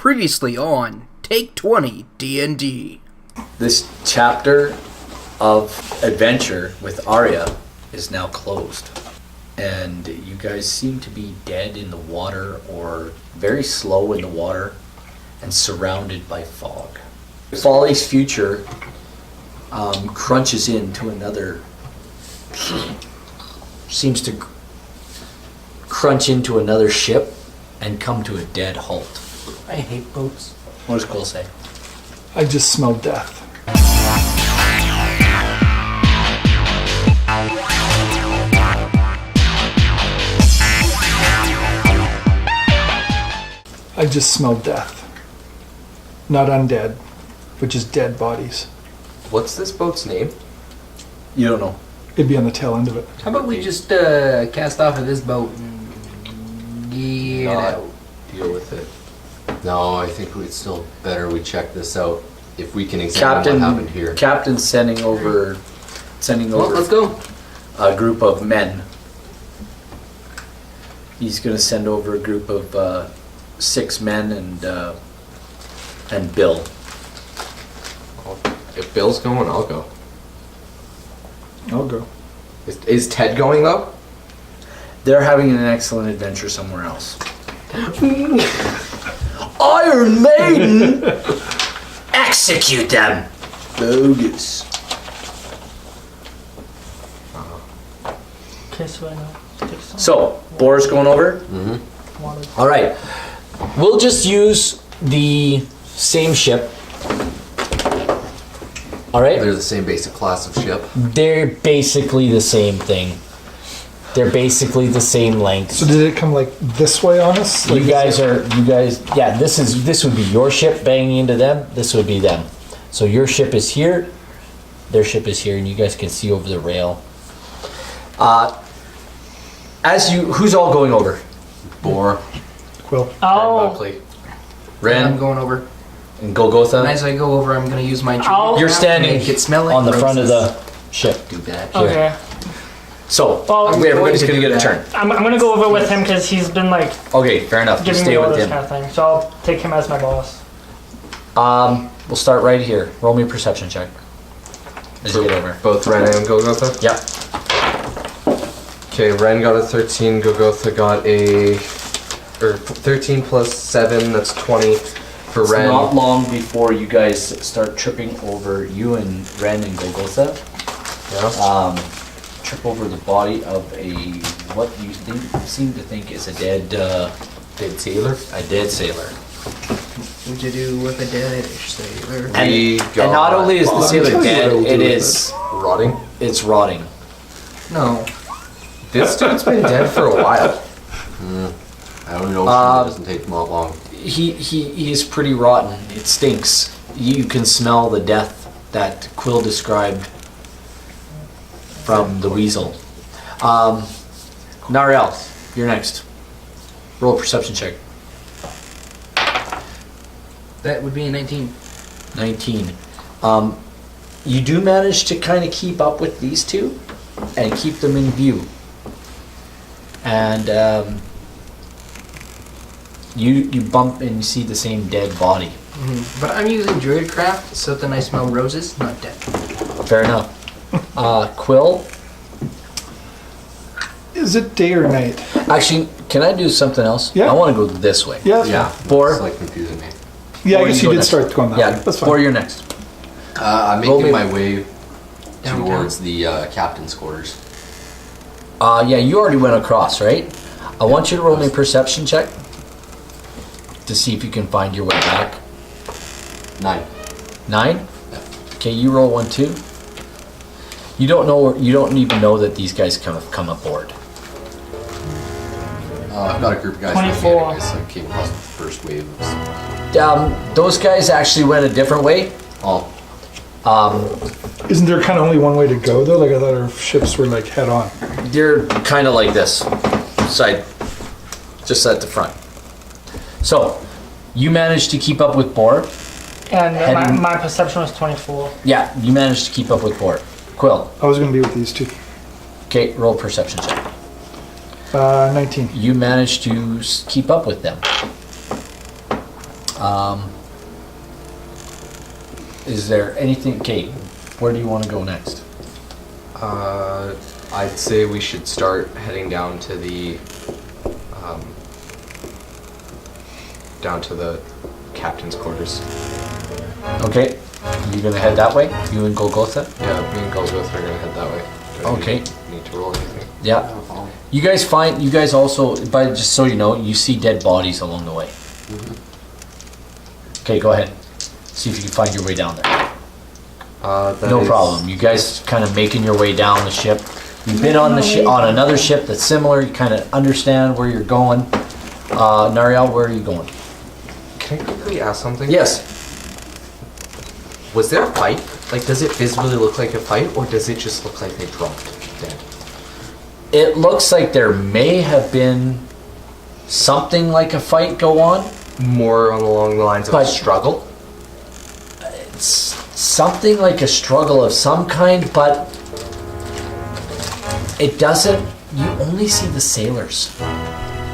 Previously on Take 20 DnD. This chapter of adventure with Arya is now closed. And you guys seem to be dead in the water or very slow in the water and surrounded by fog. Folly's future crunches into another, seems to crunch into another ship and come to a dead halt. I hate boats. What does Quill say? I just smell death. I just smell death. Not undead, but just dead bodies. What's this boat's name? You don't know. It'd be on the tail end of it. How about we just cast off of this boat and get out? Deal with it. No, I think it's still better we check this out. If we can examine what happened here. Captain's sending over Well, let's go. a group of men. He's going to send over a group of 6 men and Bill. If Bill's going, I'll go. I'll go. Is Ted going though? They're having an excellent adventure somewhere else. Iron Maiden! Execute them! Bogus. Okay, so I know. So, Boar's going over? Mm-hmm. Alright, we'll just use the same ship. Alright? They're the same basic class of ship. They're basically the same thing. They're basically the same length. So did it come like this way on us? Like Yeah, this would be your ship banging into them, this would be them. So your ship is here, their ship is here, and you guys can see over the rail. Who's all going over? Boar, Quill. Oh, Buckley. I'm Ren going over. and Golgotha? And as I go over, I'm going to use my tree. I'll- You're standing Make it smell like On the front of roses. the ship. Do that. okay. So, Well, everybody's going to do get a that. turn. I'm gonna go over with him because he's been like Okay, fair enough. Just giving stay me with orders him. kind of thing. So I'll take him as my boss. We'll start right here. Roll me a perception check. As you get over. Both Ren and Golgotha? Yep. Okay, Ren got a 13, Golgotha got a... 13 plus 7, that's 20 for It's Ren. not long before you guys start tripping over, you and Ren and Golgotha, Yeah. trip over the body of what you seem to think is a dead sailor? A dead sailor. What'd you do with a deadish sailor? And not only is the sailor dead, Rotting? it's rotting. No. This dude's been dead for a while. I don't know. It doesn't take him long. He is pretty rotten. It stinks. You can smell the death that Quill described from the weasel. Nariel, you're next. Roll a perception check. That would be a 19. 19. You do manage to kind of keep up with these two and keep them in view. And you bump and you see the same dead body. Mm-hmm. But I'm using druidcraft, so then I smell roses, not dead. Fair enough. Quill, Is it day or night? actually, can I do something else? Yeah. I want to go this way. Yeah. Yeah. Boar. It's like confusing me. Yeah, Or I guess you you go did next. start going that Yeah, way. That's fine. Boar, you're next. I'm Roll making me- my way Downtown. towards the captain's quarters. Yeah, you already went across, right? I want you to roll me a perception check to see if you can find your way back. 9. 9? Okay, you roll 1 too. You don't know. You don't even know that these guys come aboard. I've got a group of guys. 24. I guess I came across the first wave. Of... Those guys actually went a different way. Oh, Isn't there kind of only one way to go though? Like I thought our ships were like head on. They're kind of like this, side, just at the front. So, you managed to keep up with Boar. And Heading- my perception was 24. Yeah, you managed to keep up with Boar. Quill. I was going to be with these two. Okay, roll perception check. 19. You managed to keep up with them. Is there anything, Kate, where do you want to go next? I'd say we should start heading down to the captain's quarters. Okay, you gonna head that way? You and Golgotha? Yeah, me and Golgotha are gonna head that way. Do I Okay. Need to roll anything? Yeah. You guys also, but just so you know, you see dead bodies along the way. Okay, go ahead. See if you can find your way down there. No problem. You guys kind of making your way down the ship. You've been on the ship, on another ship that's similar. You kind of understand where you're going. Nariel, where are you going? Can I quickly ask something? Yes. Was there a fight? Like, does it visibly look like a fight, or does it just look like they dropped dead? It looks like there may have been something like a fight go on. More along the lines of But- a struggle? It's something like a struggle of some kind, but it doesn't. You only see the sailors.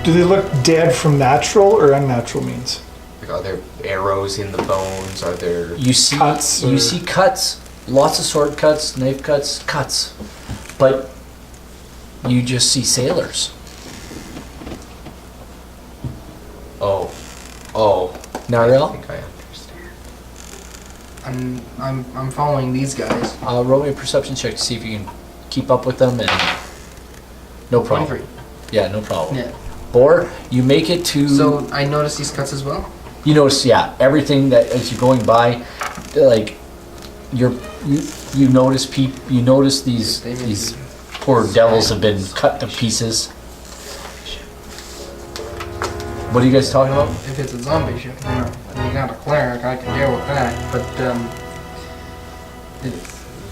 Do they look dead from natural or unnatural means? Like, are there arrows in the bones? Are there... You see Cuts You or- see cuts, lots of sword cuts, knife cuts, but you just see sailors. Oh. I Nariel, think I understand. I'm following these guys. roll me a perception check to see if you can keep up with them, and no problem. 23. Yeah, no problem. Yeah. Or you make it to. So I notice these cuts as well. You notice, yeah, everything that as you're going by, like you notice you notice these poor devils have been cut to pieces. What are you guys talking about? If it's a zombie ship, you got a cleric, I can deal with that. But We're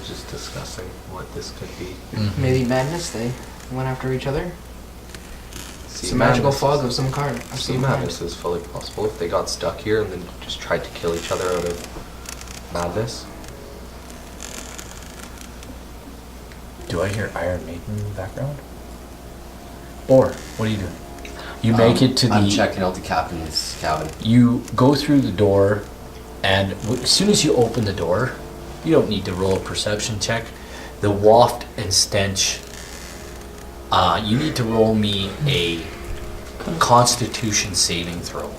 just discussing what this could be. maybe madness. They went after each other. Sea It's a magical madness fog is- of some kind. Sea madness is fully possible if they got stuck here and then just tried to kill each other out of madness. Do I hear Iron Maiden in the background? Or what are you doing? You make it to the. I'm checking out the captain's cabin. You go through the door, and as soon as you open the door, you don't need to roll a perception check. The waft and stench. You need to roll me a Constitution saving throw.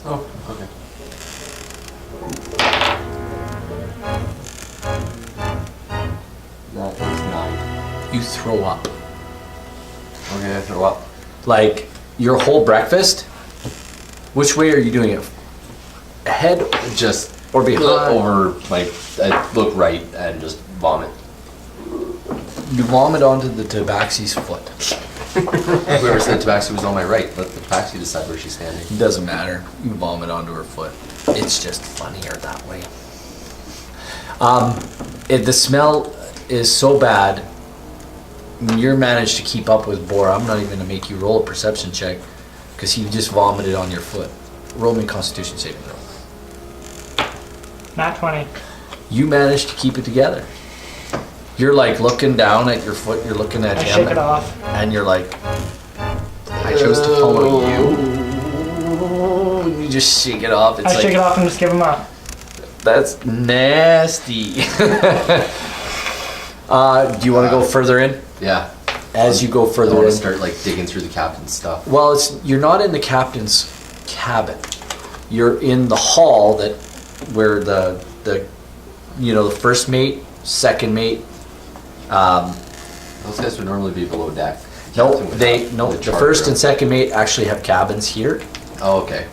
Oh, okay. That is 9. You throw up. Okay, I throw up. Like your whole breakfast. Which way are you doing it? Ahead Just or behind? look over, I look right and just vomit. You vomit onto the tabaxi's foot. Whoever said Tabaxi was on my right, let the Tabaxi decide where she's standing. It doesn't matter. You vomit onto her foot. It's just funnier that way. The smell is so bad. You're managed to keep up with Bor. I'm not even going to make you roll a perception check because he just vomited on your foot. Roll me a Constitution saving throw. Not 20. You managed to keep it together. You're like looking down at your foot. You're looking at I him, shake it off. and you're like, I chose to follow you. you just shake it off. It's I like, shake it off and just give him a. That's nasty. Do you want to go further in? Yeah. As you go I further want in. to start digging through the captain's stuff. Well, you're not in the captain's cabin. You're in the hall where the first mate, second mate. Those guys would normally be below deck. No, Captain would have the charge first and room. second mate actually have cabins here. Oh, okay.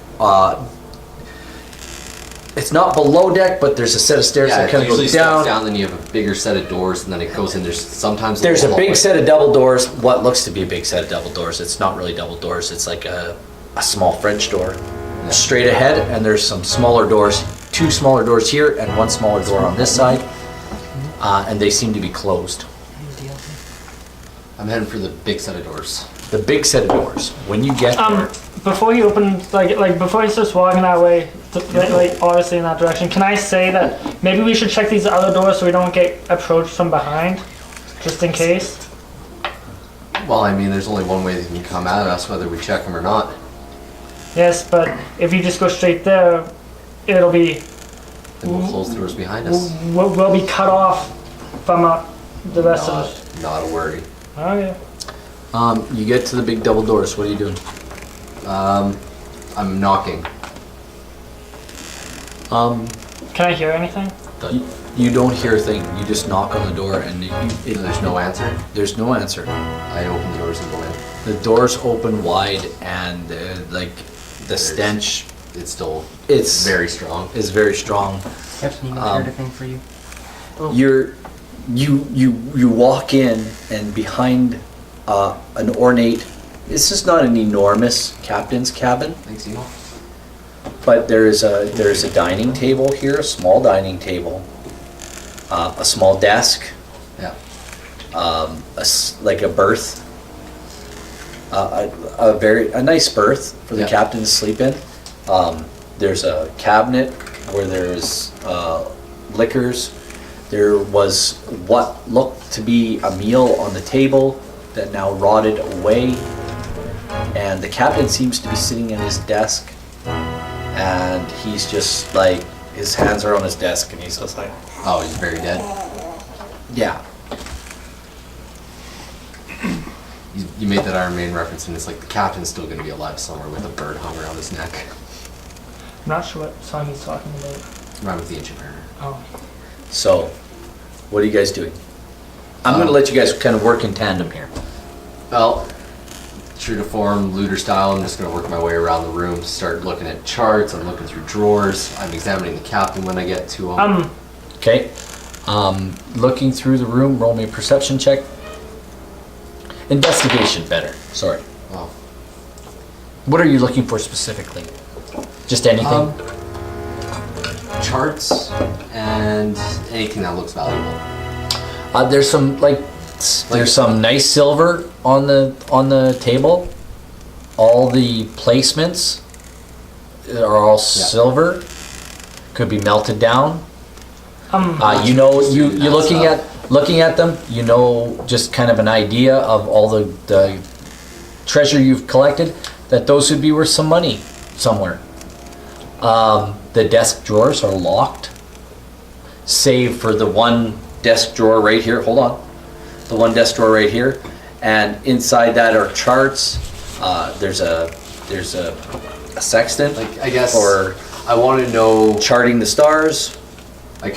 It's not below deck, but there's a set of stairs Yeah, that it kind of usually goes steps down. down, then you have a bigger set of doors, and then it goes in. There's sometimes There's a little big hallway. set of double doors. What looks to be a big set of double doors. It's not really double doors. It's like a small French door. Straight ahead, and there's some smaller doors. 2 smaller doors here, and 1 smaller door on this side. And they seem to be closed. I'm heading for the big set of doors. The big set of doors. When you get there, Before he opens, before he starts walking that way, obviously in that direction, can I say that maybe we should check these other doors so we don't get approached from behind, just in case? Well, I mean, there's only one way they can come at us, whether we check them or not. Yes, but if you just go straight there, it'll be Then we'll close the doors behind us. we'll be cut off from the rest of us. Not a worry. Oh yeah. You get to the big double doors. What are you doing? I'm knocking. Can I hear anything? You don't hear a thing. You just knock on the door, and There's no answer. there's no answer. I open the doors and go in. The doors open wide, and like the stench It's still It's very strong. is very strong. Captain, you got a thing for you. You walk in, and behind an ornate. This is not an enormous captain's cabin, Thanks, Emo. but there is a dining table here, a small dining table, a small desk, Yeah. like a berth, a nice berth for the Yeah. captain to sleep in. There's a cabinet where there's liquors. There was what looked to be a meal on the table that now rotted away, and the captain seems to be sitting at his desk, and he's just like, his hands are on his desk, and he's just like, Oh, he's very dead. yeah. You made that Iron Maiden reference, and it's like the captain's still going to be alive somewhere with a bird hung around his neck. I'm not sure what song he's talking about. Rhyme with the Ancient Mariner. Oh. So, what are you guys doing? I'm going to let you guys kind of work in tandem here. Well, true to form, looter style, I'm just going to work my way around the room, start looking at charts, I'm looking through drawers, I'm examining the captain when I get to him. Okay. Looking through the room, roll me a perception check. Investigation, better. Sorry. Oh. What are you looking for specifically? Just anything? Charts and anything that looks valuable. There's some nice silver on the table. All the placements are all silver. Could be melted down. You looking at them, you know, just kind of an idea of all the treasure you've collected, that those would be worth some money somewhere. The desk drawers are locked, save for the one desk drawer right here. Hold on. The one desk drawer right here, and inside that are charts. There's a sextant, Like, I guess, for I want to know, charting the stars. I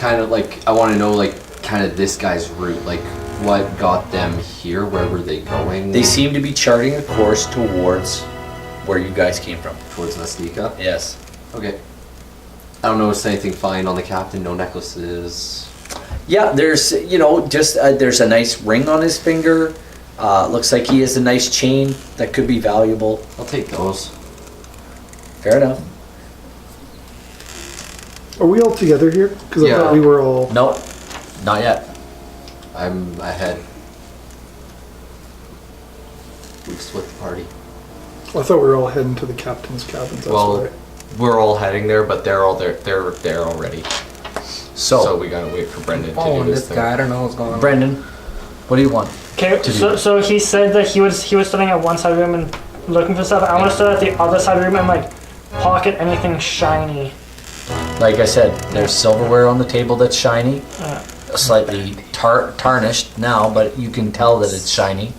want to know, like, kind of this guy's route, like, what got them here, where were they going? They seem to be charting a course towards where you guys came from. Towards Nastika? Yes. Okay. I don't notice anything fine on the captain, no necklaces. Yeah, there's there's a nice ring on his finger. Looks like he has a nice chain that could be valuable. I'll take those. Fair enough. Are we all together here? Because I Yeah. thought we were all. Nope, not yet. I'm ahead. We've split the party. I thought we were all heading to the captain's cabins. That's Well, why. we're all heading there, but they're all there. They're there already. So we gotta wait for Brendan to do Following his this thing. guy, I don't know what's going on. Brendan, what do you want? Okay, To so he said that he was standing at one side of the room and looking for stuff. I want to stand at the other side of the room and like pocket anything shiny. Like I said, there's silverware on the table that's shiny, Uh, slightly tarnished now, but you can tell that it's shiny.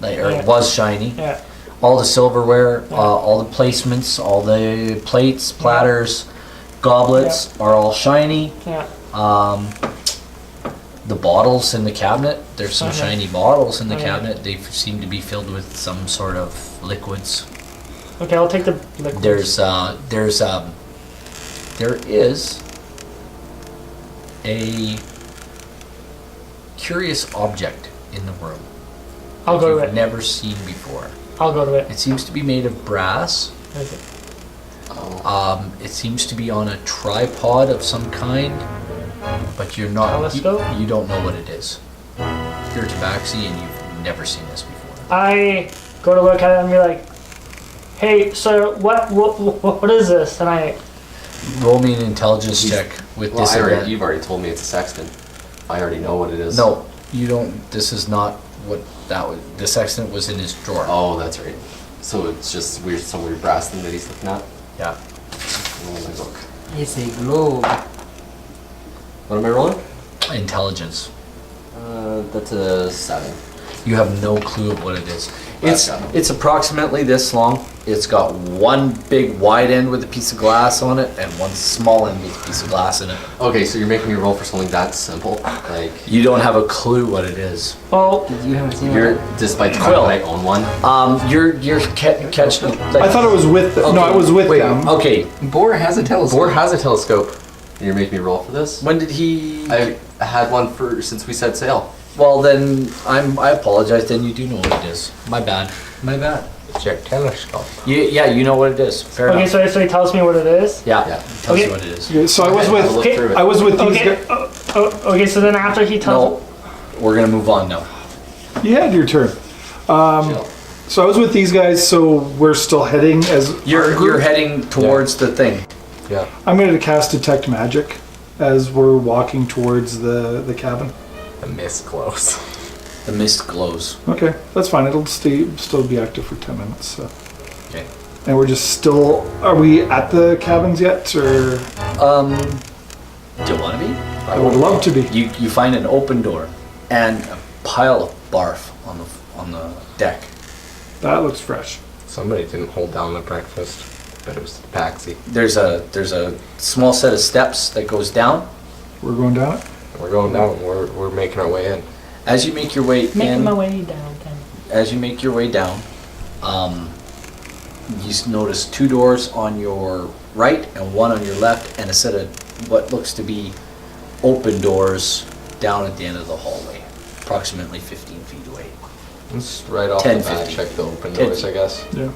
Or Yeah. it was shiny. yeah. All the silverware, all the placements, all the plates, platters, goblets are all shiny. Yeah. The bottles in the cabinet, there's some Okay. shiny bottles in the Okay. cabinet. They seem to be filled with some sort of liquids. Okay, I'll take the liquid. There is a curious object in the room I'll go to you've it. never seen before. I'll go to it. It seems to be made of brass. Okay. It seems to be on a tripod of some kind, but you're not. Telescope? You don't know what it is. You're Tabaxi and you've never seen this before. I go to look at it and be like, "Hey, sir, what is this?" And I Roll me an intelligence check with Well, disadvantage. you've already told me it's a sextant. I already know what it is. No, you don't. This is not what that was. The sextant was in his drawer. Oh, that's right. So it's just weird, some weird brass thing that he's looking at. Yeah. Oh my book. It's a globe. What am I rolling? Intelligence. That's a 7. You have no clue of what it is. It's approximately this long. It's got one big wide end with a piece of glass on it and one small end with a piece of glass in it. Okay, so you're making me roll for something that simple, like You don't have a clue what it is. Well, You haven't seen You're one? despite the fact Quill. that I own one. You're catching. Like, I thought it was with them. No, I was with Wait, them. Okay, Boar has a telescope. Boar has a telescope. You're making me roll for this. when did he? I had one for since we set sail. Well, then I apologize. Then you do know what it is. My bad. My bad. It's your telescope. Yeah, you know what it is. Fair okay, enough. so he tells me what it is. Yeah, Yeah. tells Okay. you what it is. Okay, so I was I'll with. look through it. I was with these Okay. guys. Okay, so then after he tells No, we're gonna move on now. You had your turn. Chill. So I was with these guys. So we're still heading as our You're group. heading towards the thing. Yeah. I'm going to cast detect magic as we're walking towards the cabin. The mist glows. The mist glows. Okay, that's fine. It'll still be active for 10 minutes. So. Okay. And we're just still. Are we at the cabins yet, or? Do you want to be? I would love to be. You find an open door and a pile of barf on the deck. That looks fresh. Somebody didn't hold down the breakfast, but it was the taxi. There's a small set of steps that goes down. We're going down it. We're going down. We're making our way in. As you make your way making in, my way down. as you make your way down, you notice 2 doors on your right and 1 on your left, and a set of what looks to be open doors down at the end of the hallway, approximately 15 feet away. Let's right off 10, the bat 50. check the open 10, doors, I guess. Yeah,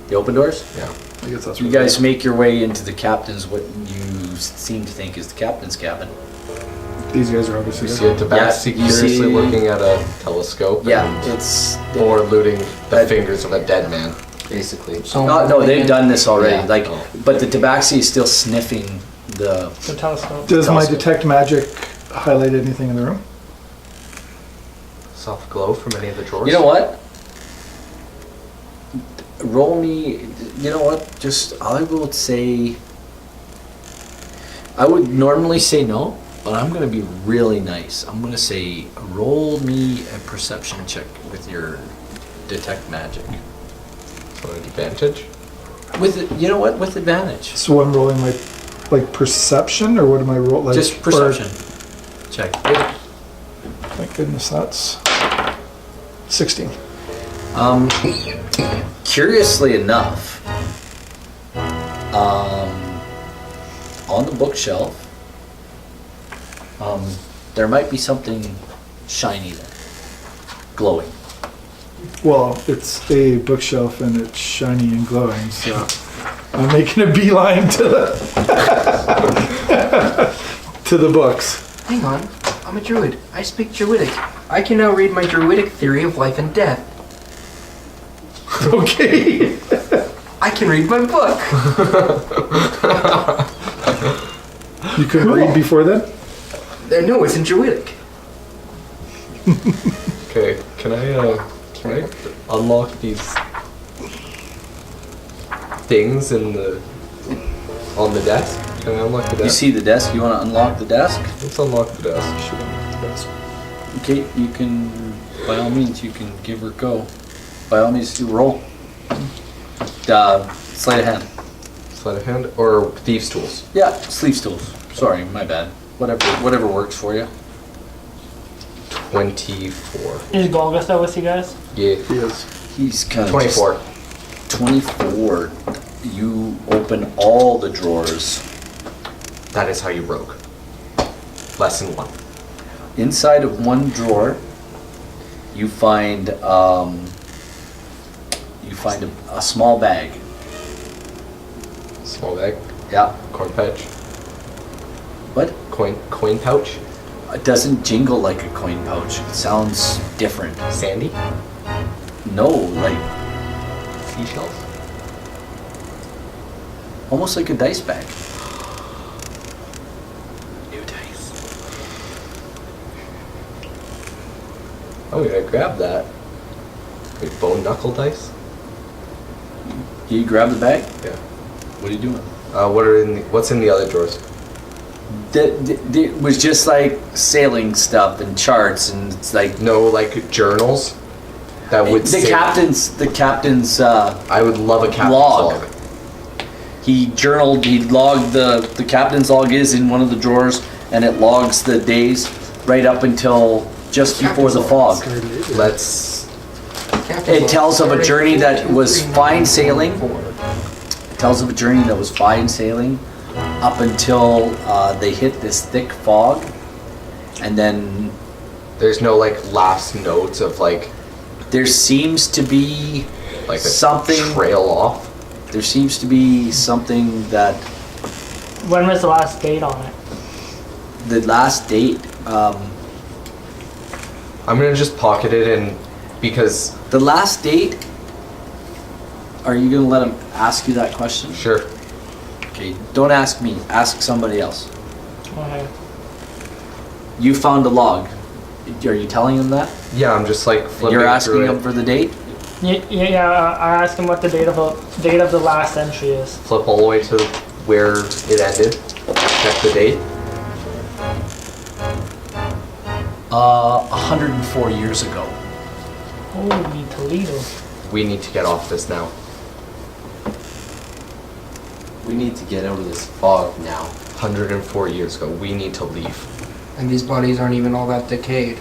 The open doors? Yeah. I guess that's. You what guys make your way into the captain's, what you seem to think is the captain's cabin. These guys are obviously. You see a tabaxi Yeah, you see- curiously looking at a telescope. Yeah, and- it's Or looting the That- fingers of a dead man. Basically. So no, they've done this already. Yeah. Like, Oh. but the tabaxi is still sniffing the. The telescope. Does my telescope. detect magic highlight anything in the room? Soft glow from any of the drawers. You know what? Roll me. You know what? Just I will say. I would normally say no, but I'm gonna be really nice. I'm gonna say roll me a perception check with your detect magic. So an advantage. You know what? With advantage. So I'm rolling my perception, or what am I rolling? Like, Just perception check. Thank goodness that's 16. Curiously enough, on the bookshelf, there might be something shiny there, glowing. Well, it's a bookshelf and it's shiny and glowing, so I'm making a beeline to the to the books. Hang on, I'm a druid. I speak druidic. I can now read my druidic theory of life and death. Okay. I can read my book. You couldn't read before then? No, it's in druidic. Okay, can I unlock these things on the desk? Can I unlock the desk? You see the desk? You want to unlock the desk? Let's unlock the desk. Should unlock the desk. Okay, you can. By all means, you can give her a go. By all means, do roll. Sleight of hand. Sleight of hand or thieves' tools? Yeah, sleeve stools. Sorry, my bad. Whatever works for you. 24. Is Golgotha with you guys? Yeah. He is. He's kind of 24. 24. You open all the drawers. That is how you rogue. Lesson 1. Inside of one drawer, you find a small bag. Small bag. Yeah. Coin pouch. What? Coin pouch. It doesn't jingle like a coin pouch. It sounds different. Sandy. No, like Seashells. almost like a dice bag. New dice. I'm gonna grab that. Wait, bone knuckle dice? You grab the bag? Yeah. What are you doing? What's in the other drawers? It was just like sailing stuff and charts, and it's like No, like journals that would the say. captain's I would love a captain's log. log. He journaled, he logged the captain's log is in one of the drawers, and it logs the days right up until just before the fog. Let's. It tells of a journey that was fine sailing. It tells of a journey that was fine sailing up until they hit this thick fog, and then There's no like last notes of like there seems to be a something. trail off. There seems to be something that When was the last date on it? the last date. I'm gonna just pocket it and because The last date. Are you gonna let him ask you that question? sure. Okay, don't ask me. Ask somebody else. Okay. You found a log. Are you telling him that? Yeah, I'm just like flipping You're asking through him it. for the date? Yeah, I asked him what the date of the last entry is. Flip all the way to where it ended. Check the date. 104 years ago. Holy Toledo. We need to get off this now. We need to get out of this fog now. 104 years ago. We need to leave. And these bodies aren't even all that decayed.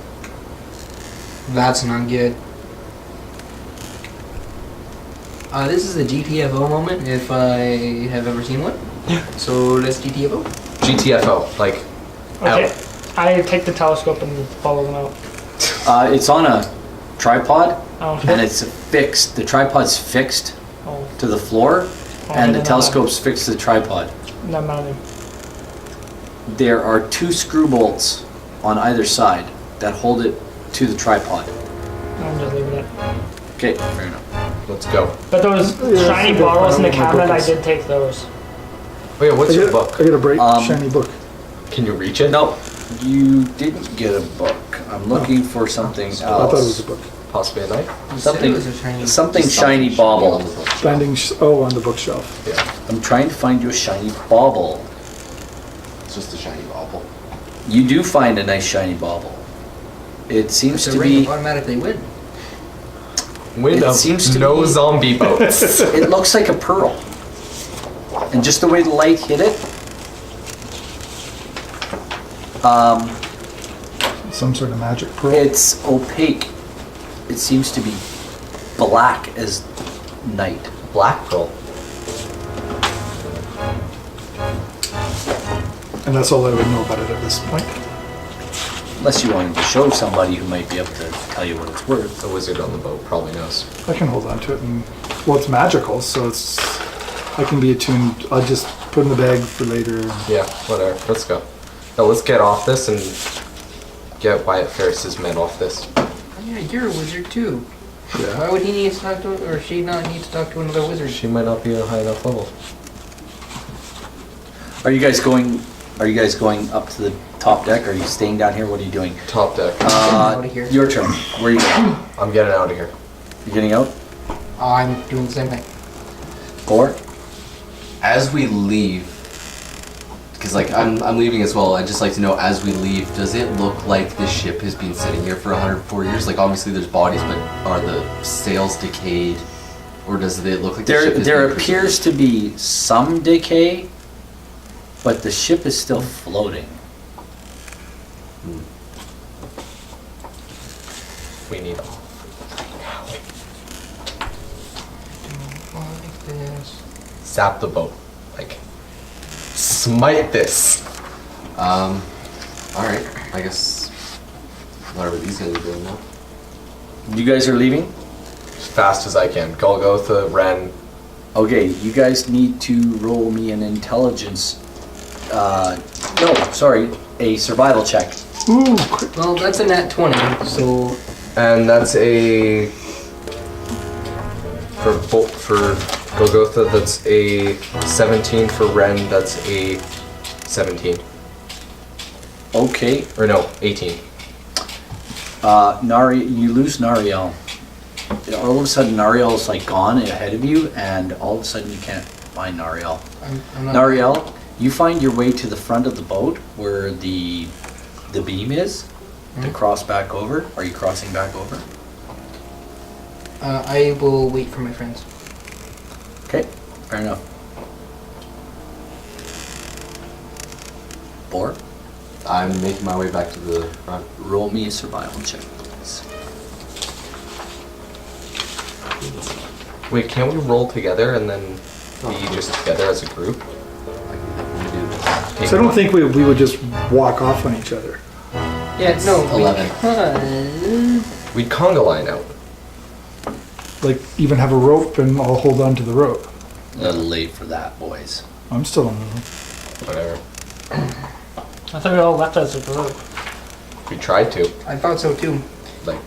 That's not good. This is a GTFO moment, if I have ever seen one. So let's GTFO. GTFO, like Okay. out. I take the telescope and follow them out. It's on a tripod, Oh, and it's fixed. The tripod's fixed oh, to the floor, I and the didn't know telescope's fixed to the tripod. that. Never mind. There are 2 screw bolts on either side that hold it to the tripod. I'm just leaving it. Okay, fair enough. Let's go. But those Yeah, shiny that's a good bottles in the point. My cabinet, I book is- did take those. Oh yeah, what's your I book? got a bright, Um, shiny book. Can you reach it? No, you didn't get a book. I'm looking for something else. I thought it was a book. Possibly a knife? You said Something, it was a shiny. something Just shiny something bauble. on the book. Standing, on the bookshelf. Yeah. I'm trying to find you a shiny bauble. It's just a shiny bauble. You do find a nice shiny bauble. It seems It's a to ring be. automatically win. Wind It of seems to no be- zombie boats. It looks like a pearl. And just the way the light hit it, Some sort of magic pearl. it's opaque. It seems to be black as night. Black pearl. And that's all I would know about it at this point. Unless you wanted to show somebody who might be able to tell you what it's worth. The wizard on the boat probably knows. I can hold on to it and, well, it's magical, so it's, I can be attuned. I'll just put in the bag for later. Yeah, whatever. Let's go. Now let's get off this and get Wyatt Ferris's men off this. Oh, yeah, you're a wizard too. Why Yeah. would he need to talk to, or she not need to talk to another wizard? She might not be a high enough level. Are you guys going up to the top deck? Or are you staying down here? What are you doing? Top deck. Out of here. Your turn. Where are you going? I'm getting out of here. You getting out? I'm doing the same thing. Or? As we leave, because like I'm leaving as well. I'd just like to know, as we leave, does it look like this ship has been sitting here for 104 years? Like obviously there's bodies, but are the sails decayed, or does it look like the ship has There been appears to be some decay, but the ship is still floating. We need Like this. zap the boat. Like smite this. Alright, I guess whatever these guys are doing now. You guys are leaving? As fast as I can. Golgotha, Ren. Okay, you guys need to roll me an intelligence. No, sorry, a survival check. Ooh, quick. Well, that's a nat 20, so And that's a for Golgotha, that's a 17. For Ren, that's a 17. Okay, Or no, 18. you lose Nariel. all of a sudden Nariel's like gone ahead of you, and all of a sudden you can't find Nariel. I'm not. Nariel, you find your way to the front of the boat where the beam is to cross back over. Are you crossing back over? I will wait for my friends. Okay, fair enough. Boar, I'm making my way back to the front. roll me a survival check, please. Wait, can't we roll together and then be just together as a group? So I don't think we would just walk off on each other. Yeah, no. 11. We'd conga line out. Like even have a rope and I'll hold on to the rope. A little late for that, boys. I'm still on the rope. Whatever. I thought we all left as a group. We tried to. I thought so too. Like,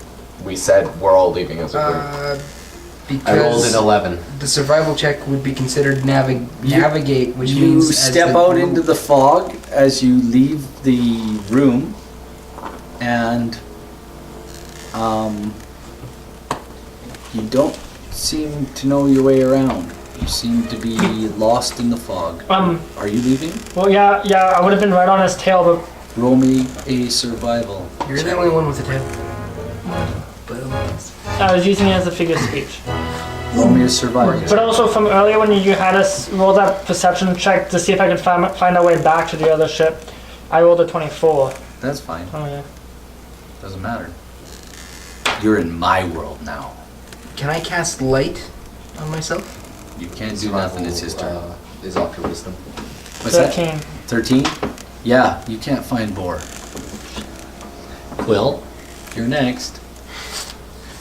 we said we're all leaving as a group. I rolled Because an 11. the survival check would be considered navigate, which You means as step the out group- into the fog as you leave the room, and you don't seem to know your way around. You seem to be lost in the fog. Are you leaving? Well, yeah, I would have been right on his tail, but Roll me a survival. You're check. the only one with a tail. But I was using it as a figure of speech. Roll me a survival. But check. also from earlier when you had us roll that perception check to see if I could find our way back to the other ship, I rolled a 24. That's fine. Oh yeah. Doesn't matter. You're in my world now. can I cast light on myself? You can't do nothing. It's his turn. Is after wisdom. What's that? 13. 13? Yeah, you can't find Boar. Quill, you're next.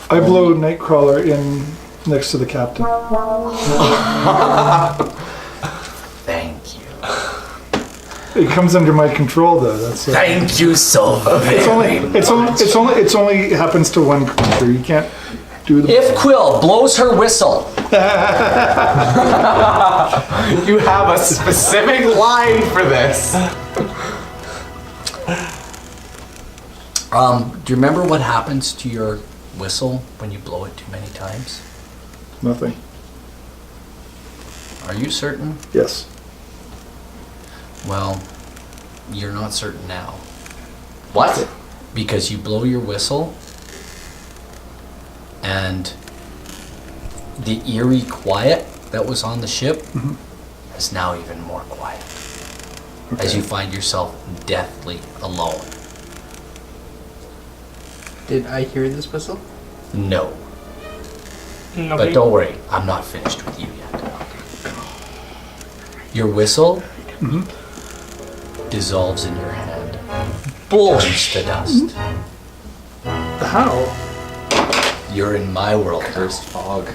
I blow Nightcrawler in next to the captain. Thank you. It comes under my control though. That's Thank you so very it's only happens to one creature. You can't do the. If Quill blows her whistle, You have a specific line for this. do you remember what happens to your whistle when you blow it too many times? Nothing. Are you certain? Yes. Well, you're not certain now. What? Because you blow your whistle and the eerie quiet that was on the ship is now even more quiet as you find yourself deathly alone. Did I hear this whistle? No, Nobody. but don't worry, I'm not finished with you yet. Your whistle dissolves in your hand, turns to dust. How? You're in my world. Cursed fog.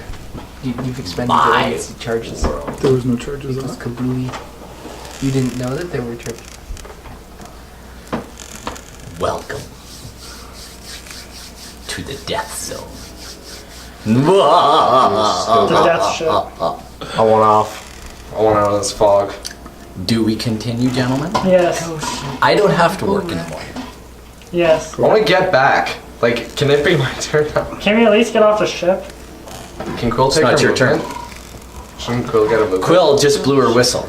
You've expended My the legacy charges. There was no charges on Because it. kablooey. You didn't know that there were charges. Welcome to the death zone. The death ship. I want off. I want out of this fog. Do we continue, gentlemen? Yes. I don't have to work in the morning. Yes. I want to get back. Like, can it be my turn now? Can we at least get off the ship? Can Quill It's take not her your turn. movement? Shouldn't Quill get a movement? Quill just blew her whistle.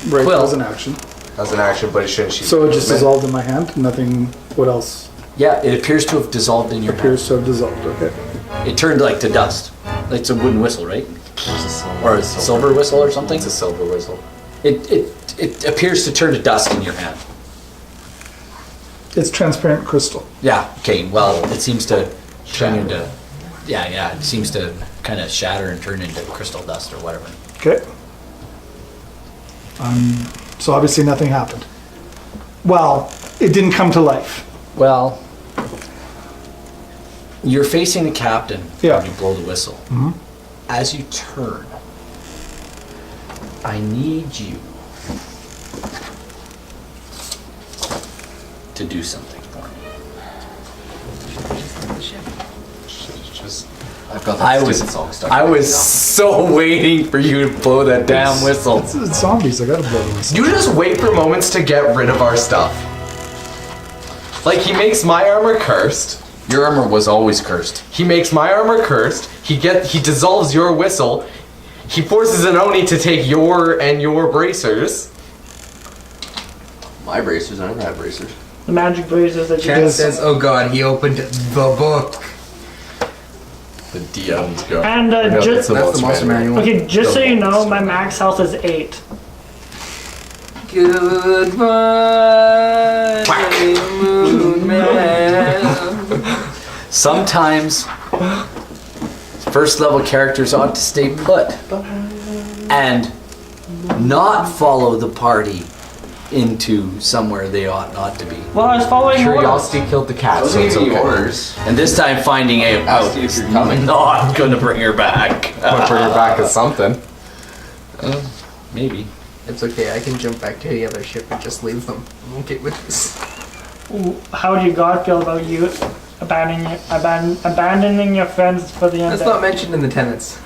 Right, Quill. that was an action. As an action, but shouldn't she? So it just movement? dissolved in my hand. Nothing. What else Yeah, it appears to have dissolved in your hand. appears to have dissolved? Okay. It turned like to dust. It's a wooden whistle, right? There's a silver Or a silver whistle or something? It's a silver whistle. It appears to turn to dust in your hand. It's transparent crystal. Yeah, okay, well, it seems to turn Shatter. into... Yeah, it seems to kind of shatter and turn into crystal dust or whatever. Okay. So obviously nothing happened. Well, it didn't come to life. Well, you're facing the captain Yeah. when you blow the whistle. As you turn, I need you to do something for me. Just I've got that I stupid was, song stuck. I in my was head so waiting for you to blow that damn whistle. It's zombies. I gotta blow the whistle. you just wait for moments to get rid of our stuff. Like, he makes my armor cursed. Your armor was always cursed. He makes my armor cursed. He dissolves your whistle. He forces an Oni to take your bracers. My bracers, I never had bracers. The magic bracers that you Chat just... says, oh god, he opened the book. The DM's go. And No, just... That's the monster manual. Okay, just so you know, my max health is 8. Goodbye, moon man. Sometimes first level characters ought to stay put and not follow the party into somewhere they ought not to be. Well, I was following Curiosity killed the cat, so it's okay. orders. And this time finding a out Asking if is you're coming. not gonna bring her back. But bring her back as something. Maybe. It's okay, I can jump back to the other ship and just leave them. I'm okay with this. How do you God feel about you abandoning your friends for the undead? That's not mentioned in the tenets.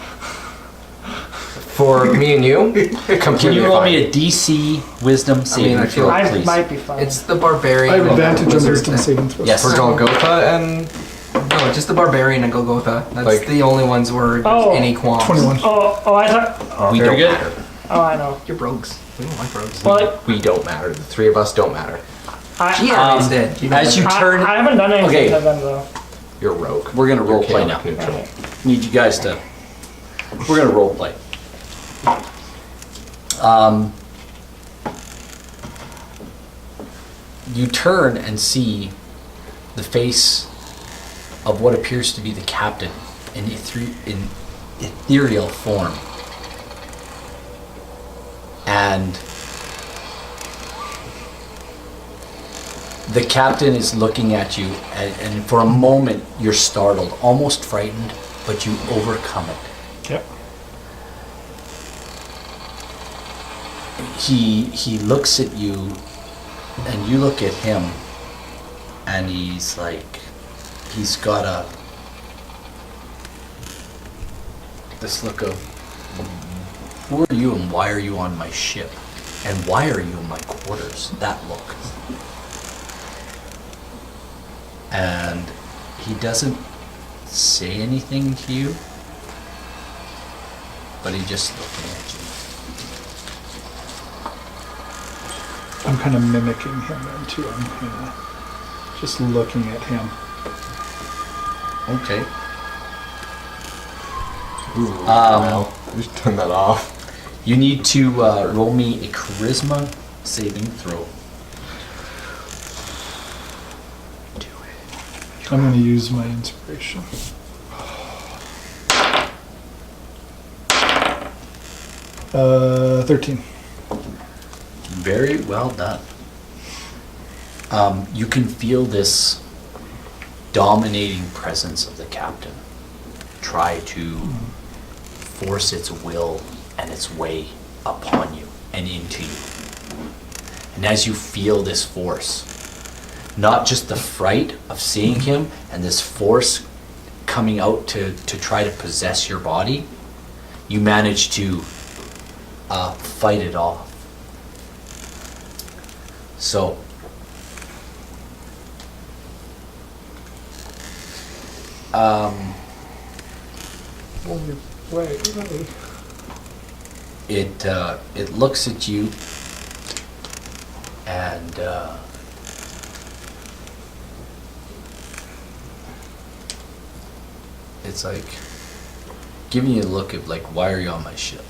For me and you, Can completely you roll fine. me a DC Wisdom saving I feel throw, I please? might be fine. It's the barbarian. I have advantage on wizard wisdom thing. saving throws. Yes. For Golgotha and No, just the barbarian and Golgotha. That's Like- the only ones where there's Oh, any qualms. 21. Oh, I thought... We Very don't good. matter. Oh, I know. You're rogues. We don't like rogues. Well, we don't matter. The three of us don't matter. Yeah, instead. As you turn, I haven't done anything Okay. to them, though. You're rogue. we're gonna You're role play now. chaotic neutral. Need you guys to. We're gonna role play. You turn and see the face of what appears to be the captain in ethereal form. And the captain is looking at you, and for a moment you're startled, almost frightened, but you overcome it. Yep. He looks at you, and you look at him, and he's got this look of, who are you and why are you on my ship? And why are you in my quarters? That look. And he doesn't say anything to you, but he's just looking at you. I'm kind of mimicking him then too. I'm kind of just looking at him. Okay. Just turn that off. You need to roll me a charisma saving throw. I'm going to use my inspiration. Uh, 13. Very well done. You can feel this dominating presence of the captain try to force its will and its way upon you and into you. And as you feel this force, not just the fright of seeing him and this force coming out to try to possess your body, you manage to fight it off. So, it looks at you and it's like giving you a look of like, why are you on my ship?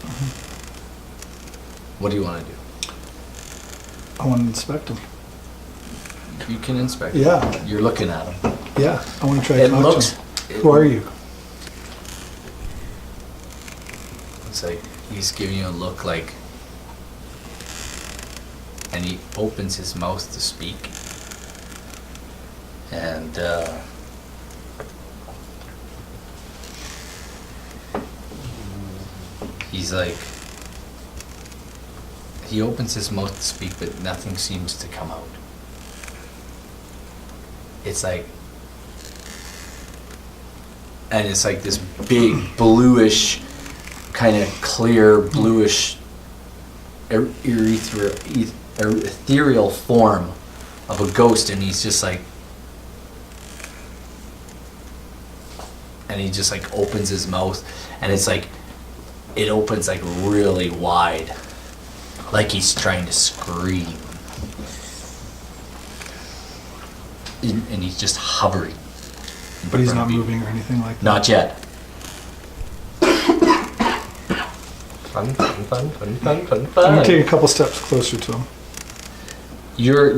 What do you want to do? I want to inspect him. You can inspect. Yeah. Him. You're looking at him. Yeah, I want to try It to talk looks. to him. Who are you? It's like he's giving you a look like, and he opens his mouth to speak, and he's like, he opens his mouth to speak, but nothing seems to come out. It's like, and it's like this big bluish, kind of clear bluish ethereal form of a ghost, and he's just like, and he just like opens his mouth, and it's like it opens like really wide, like he's trying to scream, and he's just hovering. But he's not moving or anything like that. Not yet. Fun. I'm gonna take a couple steps closer to him. You're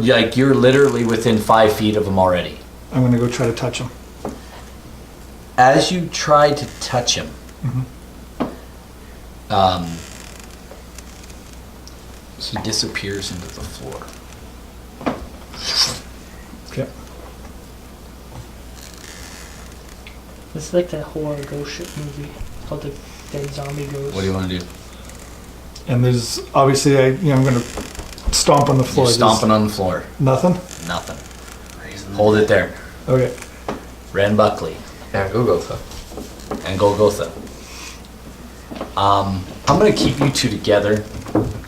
literally within 5 feet of him already. I'm gonna go try to touch him. As you try to touch him, he disappears into the floor. Okay. It's like that horror ghost shit movie called The Dead Zombie Ghost. What do you want to do? And there's obviously I'm gonna stomp on the floor. You're stomping on the floor. Nothing? Nothing. Hold it there. Okay. Ren Buckley Yeah, Golgotha. and Golgotha. I'm gonna keep you two together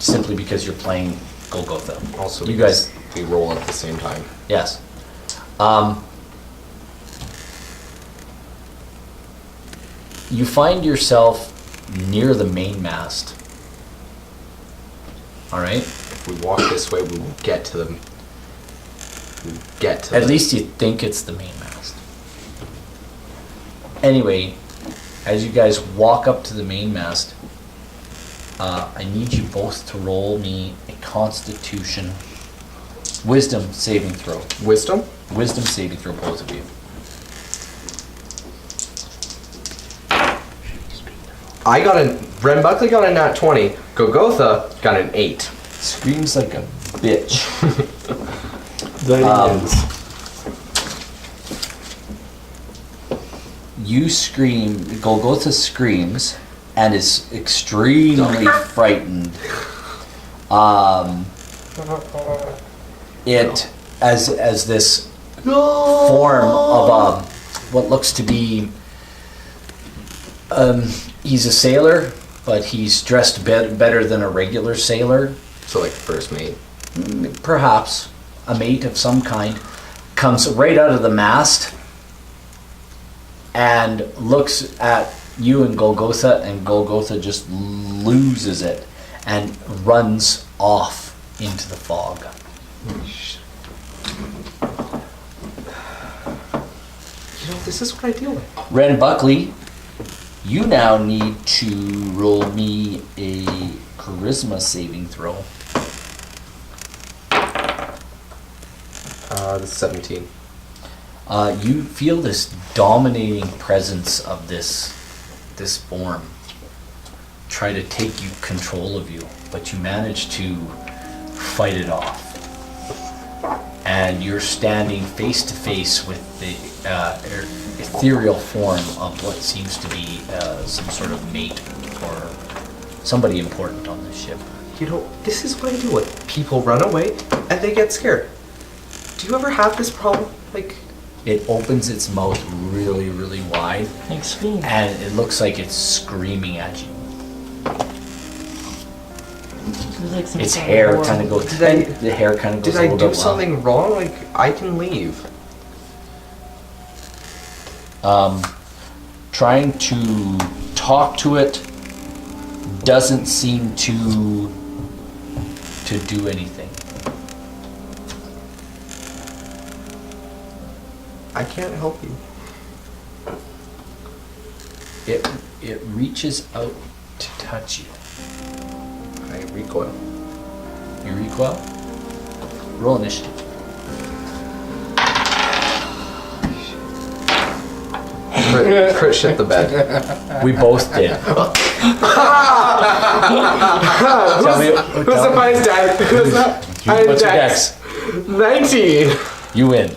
simply because you're playing Golgotha. Also, you guys. we roll at the same time. Yes. You find yourself near the mainmast. All right. If we walk this way, we will get to them. At least you think it's the mainmast. Anyway, as you guys walk up to the mainmast, I need you both to roll me a Constitution Wisdom saving throw. Wisdom? Wisdom saving throw, both of you. Ren Buckley got a nat 20. Golgotha got an 8. Screams like a bitch. That is. You scream, Golgotha screams and is extremely frightened. It as this form of what looks to be he's a sailor, but he's dressed better than a regular sailor. So like first mate. Perhaps a mate of some kind comes right out of the mast and looks at you and Golgotha just loses it and runs off into the fog. You know, this is what I deal with. Ren Buckley, you now need to roll me a charisma saving throw. This is 17. You feel this dominating presence of this form try to take control of you, but you manage to fight it off. And you're standing face to face with the ethereal form of what seems to be some sort of mate or somebody important on this ship. You know, this is what I deal with. People run away and they get scared. Do you ever have this problem? Like, It opens its mouth really, really wide, Like scream. and it looks like it's screaming at you. It's like some Its kind hair horror kind of movie. goes. Did The hair kind of goes. did a I little do bit something wrong? Like, I can leave. Trying to talk to it doesn't seem to do anything. I can't help you. It reaches out to touch you. I recoil. You recoil. Roll initiative. Crit shit the bed. We both did. Tell me, Who's the highest dex? Who's the highest what's your dex? dex? 19. You win.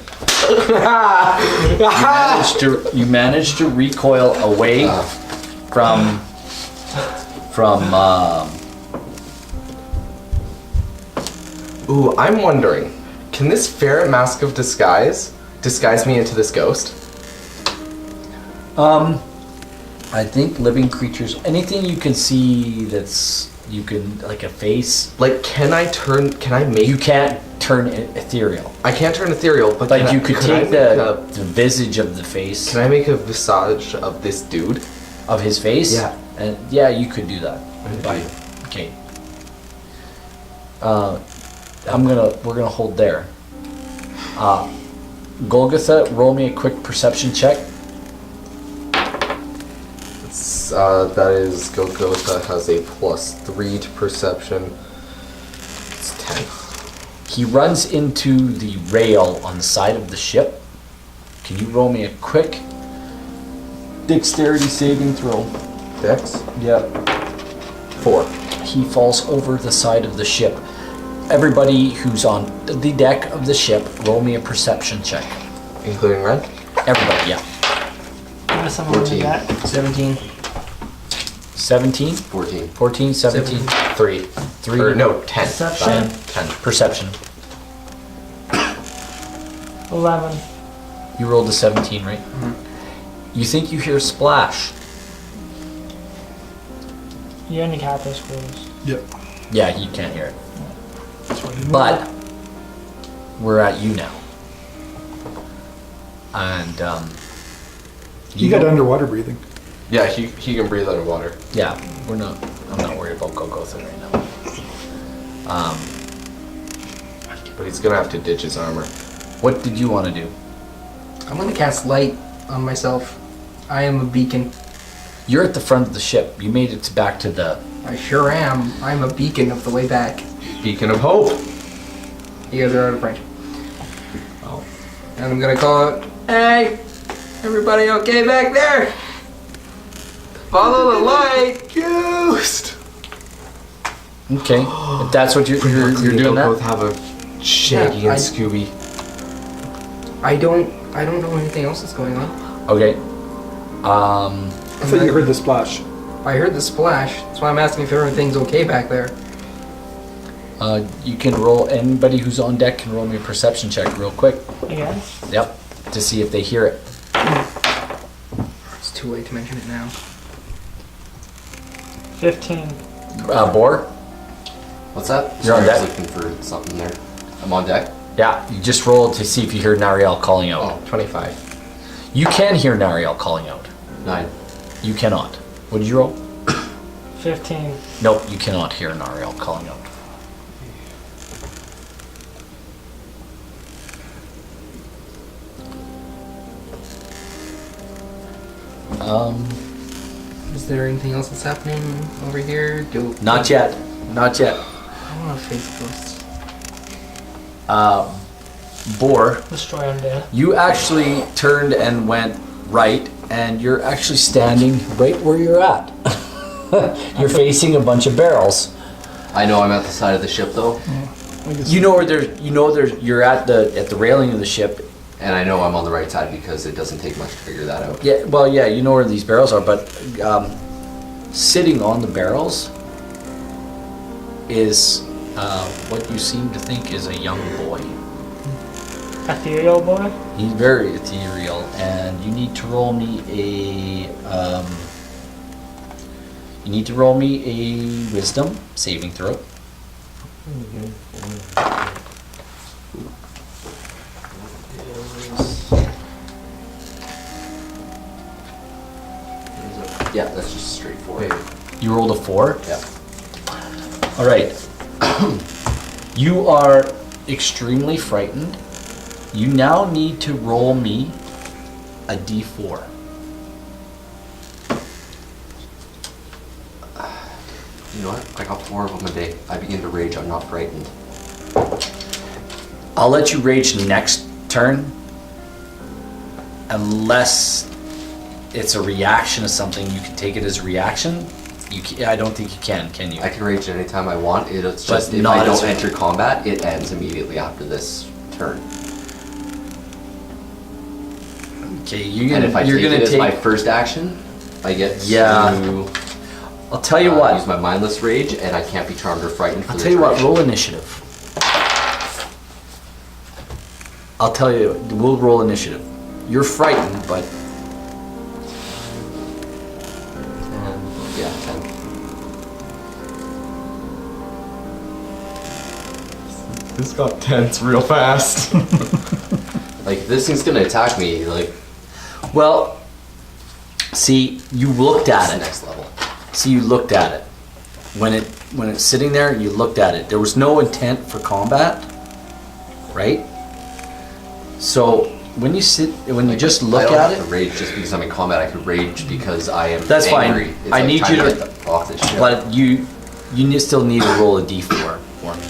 You managed to recoil away from Ooh, I'm wondering, can this ferret mask of disguise me into this ghost? I think living creatures, anything you can see that's You can, like a face. Like, can I make... You can't turn ethereal. I can't turn ethereal, but Like, you could take the a, visage of the face. Can I make a visage of this dude? Of his face? Yeah. And yeah, you could do that. Okay. We're gonna hold there. Golgotha, roll me a quick perception check. That is, Golgotha has a +3 to perception. It's 10. He runs into the rail on the side of the ship. Can you roll me a quick dexterity saving throw? Dex? Yep. 4. He falls over the side of the ship. Everybody who's on the deck of the ship, roll me a perception check. Including Ren? Everybody, yeah. Give us someone to do 14. that. 17. 17? 14. 14, 17, 3. 3. Or no, 10. Perception. 10. Perception. 11. You rolled a 17, right? You think you hear a splash. You're in the captain's quarters. Yep. Yeah, you can't hear it. That's why you But we're at you now. And You got underwater breathing. Yeah, he can breathe underwater. yeah, I'm not worried about Golgotha right now. But he's gonna have to ditch his armor. What did you want to do? I'm gonna cast light on myself. I am a beacon. You're at the front of the ship. You made it back to the... I sure am. I'm a beacon of the way back. Beacon of hope. You guys are out of range. Oh. And I'm gonna call it, hey, everybody okay back there? Follow the light. Ghost. Okay, if that's what you're doing They'll that? both have a Shaggy Yeah, and Scooby. I don't know anything else that's going on. Okay. I thought you heard the splash. I heard the splash. That's why I'm asking if everything's okay back there. You can roll, anybody who's on deck can roll me a perception check real quick. Again? Yep, to see if they hear it. It's too late to mention it now. 15. Boar? What's that? You're on Sorry, I was deck? looking for something there. I'm on deck. Yeah, you just roll to see if you hear Nariel calling out. Oh, 25. You can hear Nariel calling out. 9. You cannot. What did you roll? 15. Nope, you cannot hear Nariel calling out. Is there anything else that's happening over here? Not yet. Not yet. I want to face ghosts. Boar, Destroy undead. you actually turned and went right, and you're actually standing right where you're at. You're facing a bunch of barrels. I know I'm at the side of the ship though, You know where you're at the railing of the ship. and I know I'm on the right side because it doesn't take much to figure that out. Yeah, well, yeah, you know where these barrels are, but sitting on the barrels is what you seem to think is a young boy. Ethereal boy? He's very ethereal, and you need to roll me a wisdom saving throw. Yeah, that's just straightforward. You rolled a 4. Yeah. All right. You are extremely frightened. You now need to roll me a d4. You know what? I got 4 of them a day. I begin to rage. I'm not frightened. I'll let you rage next turn, unless it's a reaction to something. You can take it as a reaction. I don't think you can you? I can rage anytime I want. It's But just if not I as- don't enter combat, it ends immediately after this turn. Okay, And if I you're take gonna it as take. my first action, I get Yeah. to I'll tell you use what. my mindless rage, and I can't be charmed or frightened for I'll the tell you what. duration. Roll initiative. I'll tell you. We'll roll initiative. You're frightened, but Yeah, 10. This got tense real fast. Like, if this thing's gonna attack me, like, Well, see, you looked that's at the it. next level. See, you looked at it. When it's sitting there, you looked at it. There was no intent for combat, right? So when you just look I don't at have it, to rage just because I'm in combat. I could rage because I am That's fine. angry. It's I like need trying you to- get off this shit. but still need to roll a d4 for me.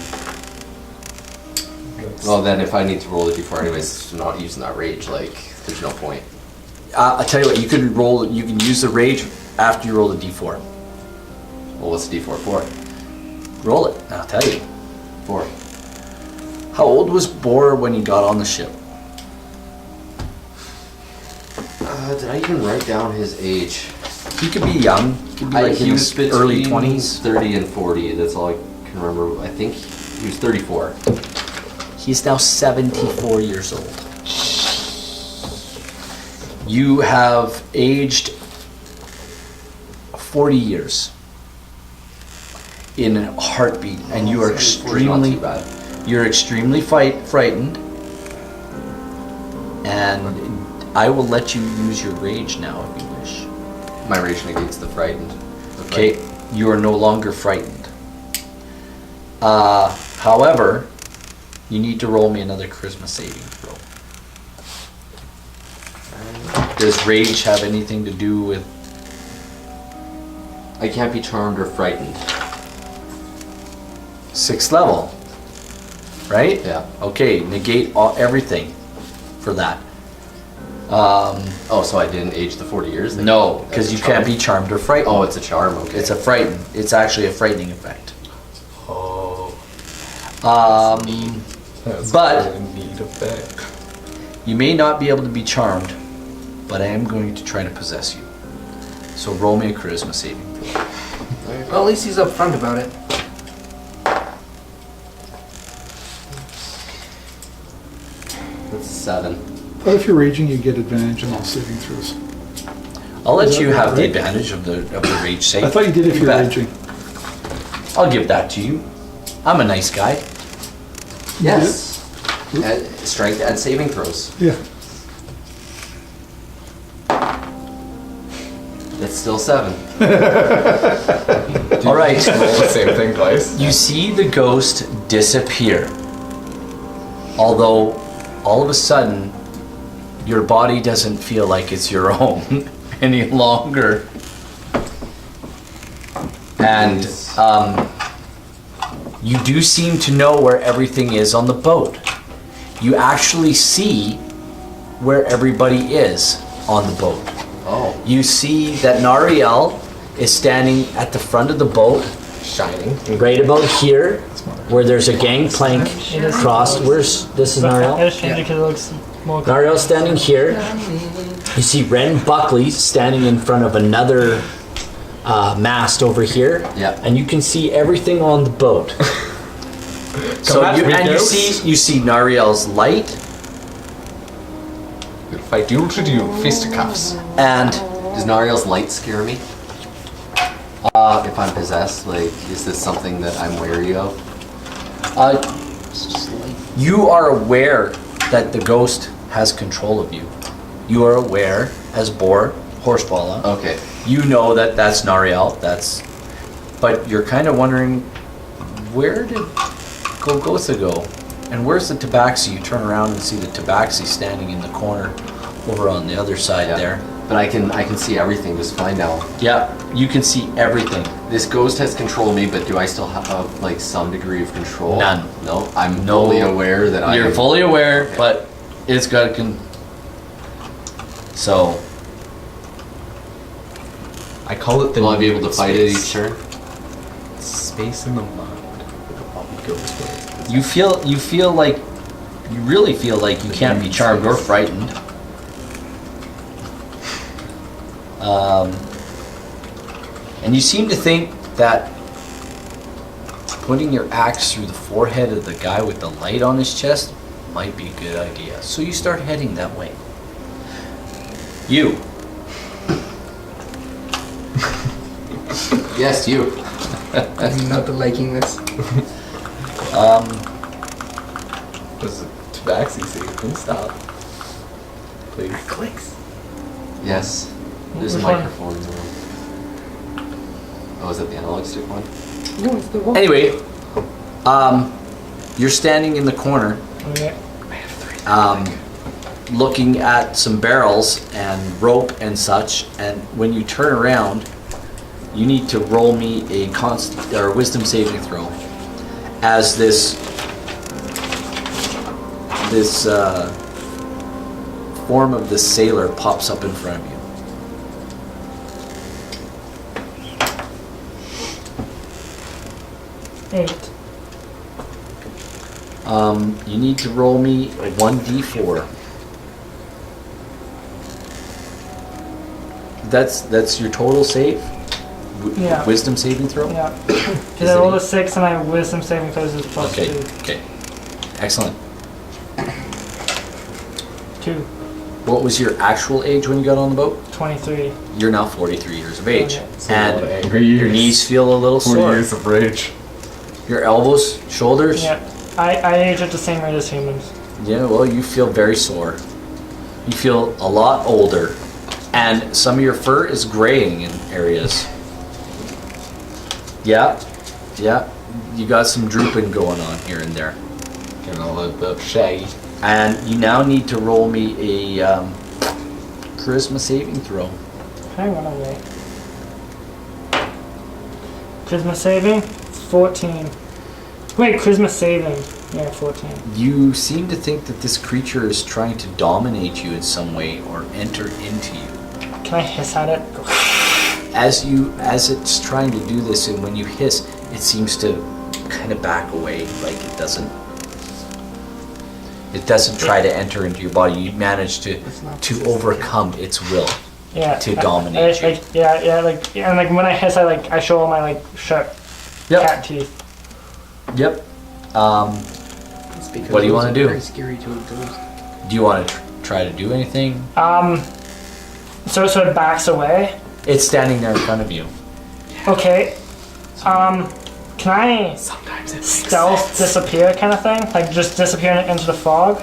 Well, then if I need to roll the d4 anyways, I'm not using that rage. Like, there's no point. I'll tell you what. You can use the rage after you roll the d4. Well, what's the d4 for? Roll it. I'll tell you. 4. How old was Boar when he got on the ship? Did I even write down his age? He could be young. He could be like he was between early 20s. 30 and 40. That's all I can remember. I think he was 34. He's now 74 years old. You have aged 40 years in a heartbeat, and you are Not extremely, too bad. frightened. And I will let you use your rage now if you wish. My rage negates the frightened. Okay, you are no longer frightened. However, you need to roll me another charisma saving throw. Does rage have anything to do with? I can't be charmed or frightened. 6th level, right? Yeah. Okay, negate everything for that. Oh, so I didn't age the 40 years? Then? No, because That's you a can't charm. be charmed or frightened. Oh, it's a charm. Okay. It's a frighten. It's actually a frightening effect. Oh. That's But- a neat effect. You may not be able to be charmed, but I am going to try to possess you. So roll me a charisma saving throw. Well, at least he's upfront about it. That's a 7. But if you're raging, you get advantage on all saving throws. I'll Is let that you have the right? advantage of the rage save. I thought you did if you're bet. raging. I'll give that to you. I'm a nice guy. Yes. Strength and saving throws. Yeah. That's still 7. All right. Roll the same thing twice. You see the ghost disappear. Although, all of a sudden, your body doesn't feel like it's your own any longer. And you do seem to know where everything is on the boat. You actually see where everybody is on the boat. Oh. You see that Nariel is standing at the front of the boat, Shining. Right about here, where there's a gangplank crossed. This is I Nariel. just changed it because it looks more. Nariel standing here. You see Ren Buckley standing in front of another mast over here. Yeah. And you can see everything on the boat. so at you, me, and you ghost. see Nariel's light, We'll fight duel to duel, fisticuffs. and Does Nariel's light scare me? If I'm possessed, like, is this something that I'm wary of? you are aware that the ghost has control of you. You are aware, as Boar, Horsefalla, Okay. you know that that's Nariel, but you're kind of wondering, where did Golgotha go? And where's the Tabaxi? You turn around and see the Tabaxi standing in the corner over on the other side Yeah. there. But I can see everything just fine now. Yeah, you can see everything. This ghost has control of me, but do I still have like some degree of control? None. No, I'm No. fully aware that I You're am. fully aware, but it's got so I call it the Will I be able to fight it space. each turn? Space in the mind. you really feel like you can't be charmed or frightened. And you seem to think that putting your axe through the forehead of the guy with the light on his chest might be a good idea. So you start heading that way. You. Yes, you. I'm not liking this. Does Tabaxi say you can stop? Please. Clicks. Yes. There's a Which one? microphone in the room. Oh, is that the analog stick one? No, it's the one. Anyway, you're standing in the corner, Okay. looking at some barrels and rope and such, and when you turn around, you need to roll me a wisdom saving throw as this form of the sailor pops up in front of you. Eight. You need to roll me a 1d4. That's your total save? Yeah. Wisdom saving throw? Yeah. Because I rolled a 6 and my wisdom saving throws is plus Okay, 2. okay. Excellent. 2. What was your actual age when you got on the boat? 23. You're now 43 years of age. Okay. So a lot of And angry your years. knees feel a little 40 sore. years of rage. Your elbows, shoulders? Yeah. I age at the same rate as humans. Yeah, well, you feel very sore. You feel a lot older. And some of your fur is graying in areas. Yeah, yeah. You got some drooping going on here and there. Getting a little bit shaggy. And you now need to roll me a charisma saving throw. Hang on a minute. Charisma saving? It's 14. Wait, charisma saving. Yeah, 14. You seem to think that this creature is trying to dominate you in some way or enter into you. Can I hiss at it? Go. As it's trying to do this, and when you hiss, it seems to kind of back away, like it doesn't try to enter into your body. You manage to overcome its will Yeah. to dominate you. And when I hiss, I show all my sharp cat teeth. Yep. It's because What do you those wanna are do? Very scary to a ghost. Do you want to try to do anything? So it backs away. It's standing there in front of you. Okay. Can I stealth disappear kind of thing? Like just disappear into the fog?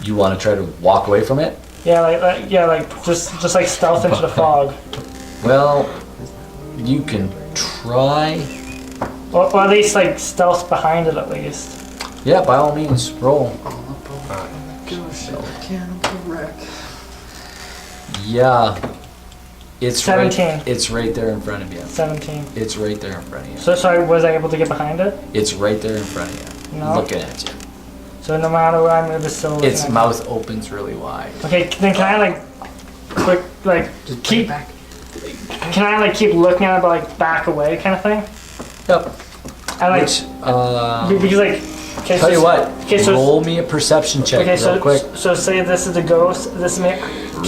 You want to try to walk away from it? Yeah, just like stealth into the fog. Well, you can try. Or at least stealth behind it at least. Yeah, by all means, roll. Yeah. It's 17. Right, it's right there in front of you. 17. It's right there in front of you. So was I able to get behind it? It's right there in front of you. No. Looking at you. So no matter where I move, it's still looking Its at me. mouth opens really wide. Okay, then can I keep keep looking at it but back away kind of thing? Yep. I Which, because okay, tell you what, okay, so roll me a perception check okay, real quick. So say this is the ghost. This may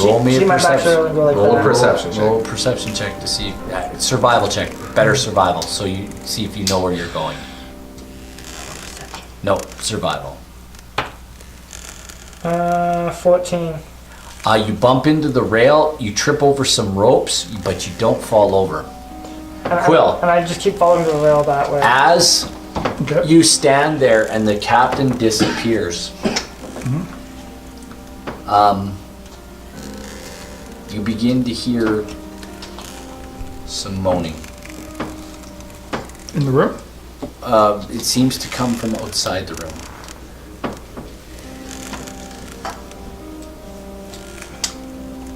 Roll me a keep my back perception. row and go like Roll a that. perception check. Roll a perception check to see. Survival check. Better survival. So you see if you know where you're going. No, survival. 14. You bump into the rail, you trip over some ropes, but you don't fall over. Quill. And I just keep following the rail that way. As you stand there and the captain disappears, you begin to hear some moaning. In the room? It seems to come from outside the room.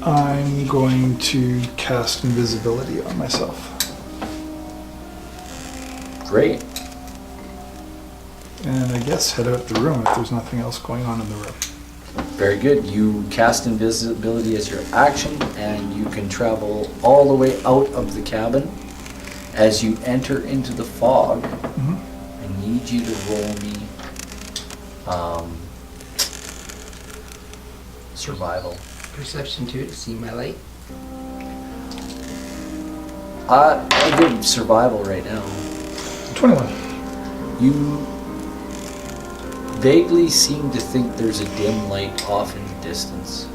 I'm going to cast invisibility on myself. Great. And I guess head out the room if there's nothing else going on in the room. Very good. You cast invisibility as your action, and you can travel all the way out of the cabin. As you enter into the fog, I need you to roll me survival. Perception 2 to see my light. I did survival right now. 21. You vaguely seem to think there's a dim light off in the distance.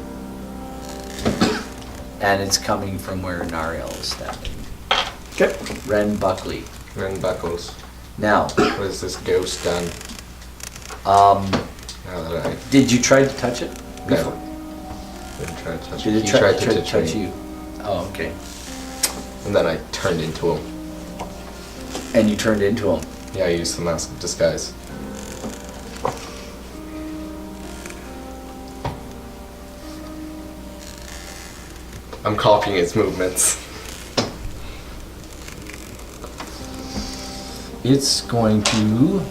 And it's coming from where Nariel is standing. Okay. Ren Buckley. Ren Buckles. Now, What has this ghost done? Now that I Did you try to touch it? no, didn't try to touch Did it. it He try tried to to touch you? Oh, okay. And then I turned into him. And you turned into him. Yeah, I used the mask of disguise. I'm copying his movements. It's going to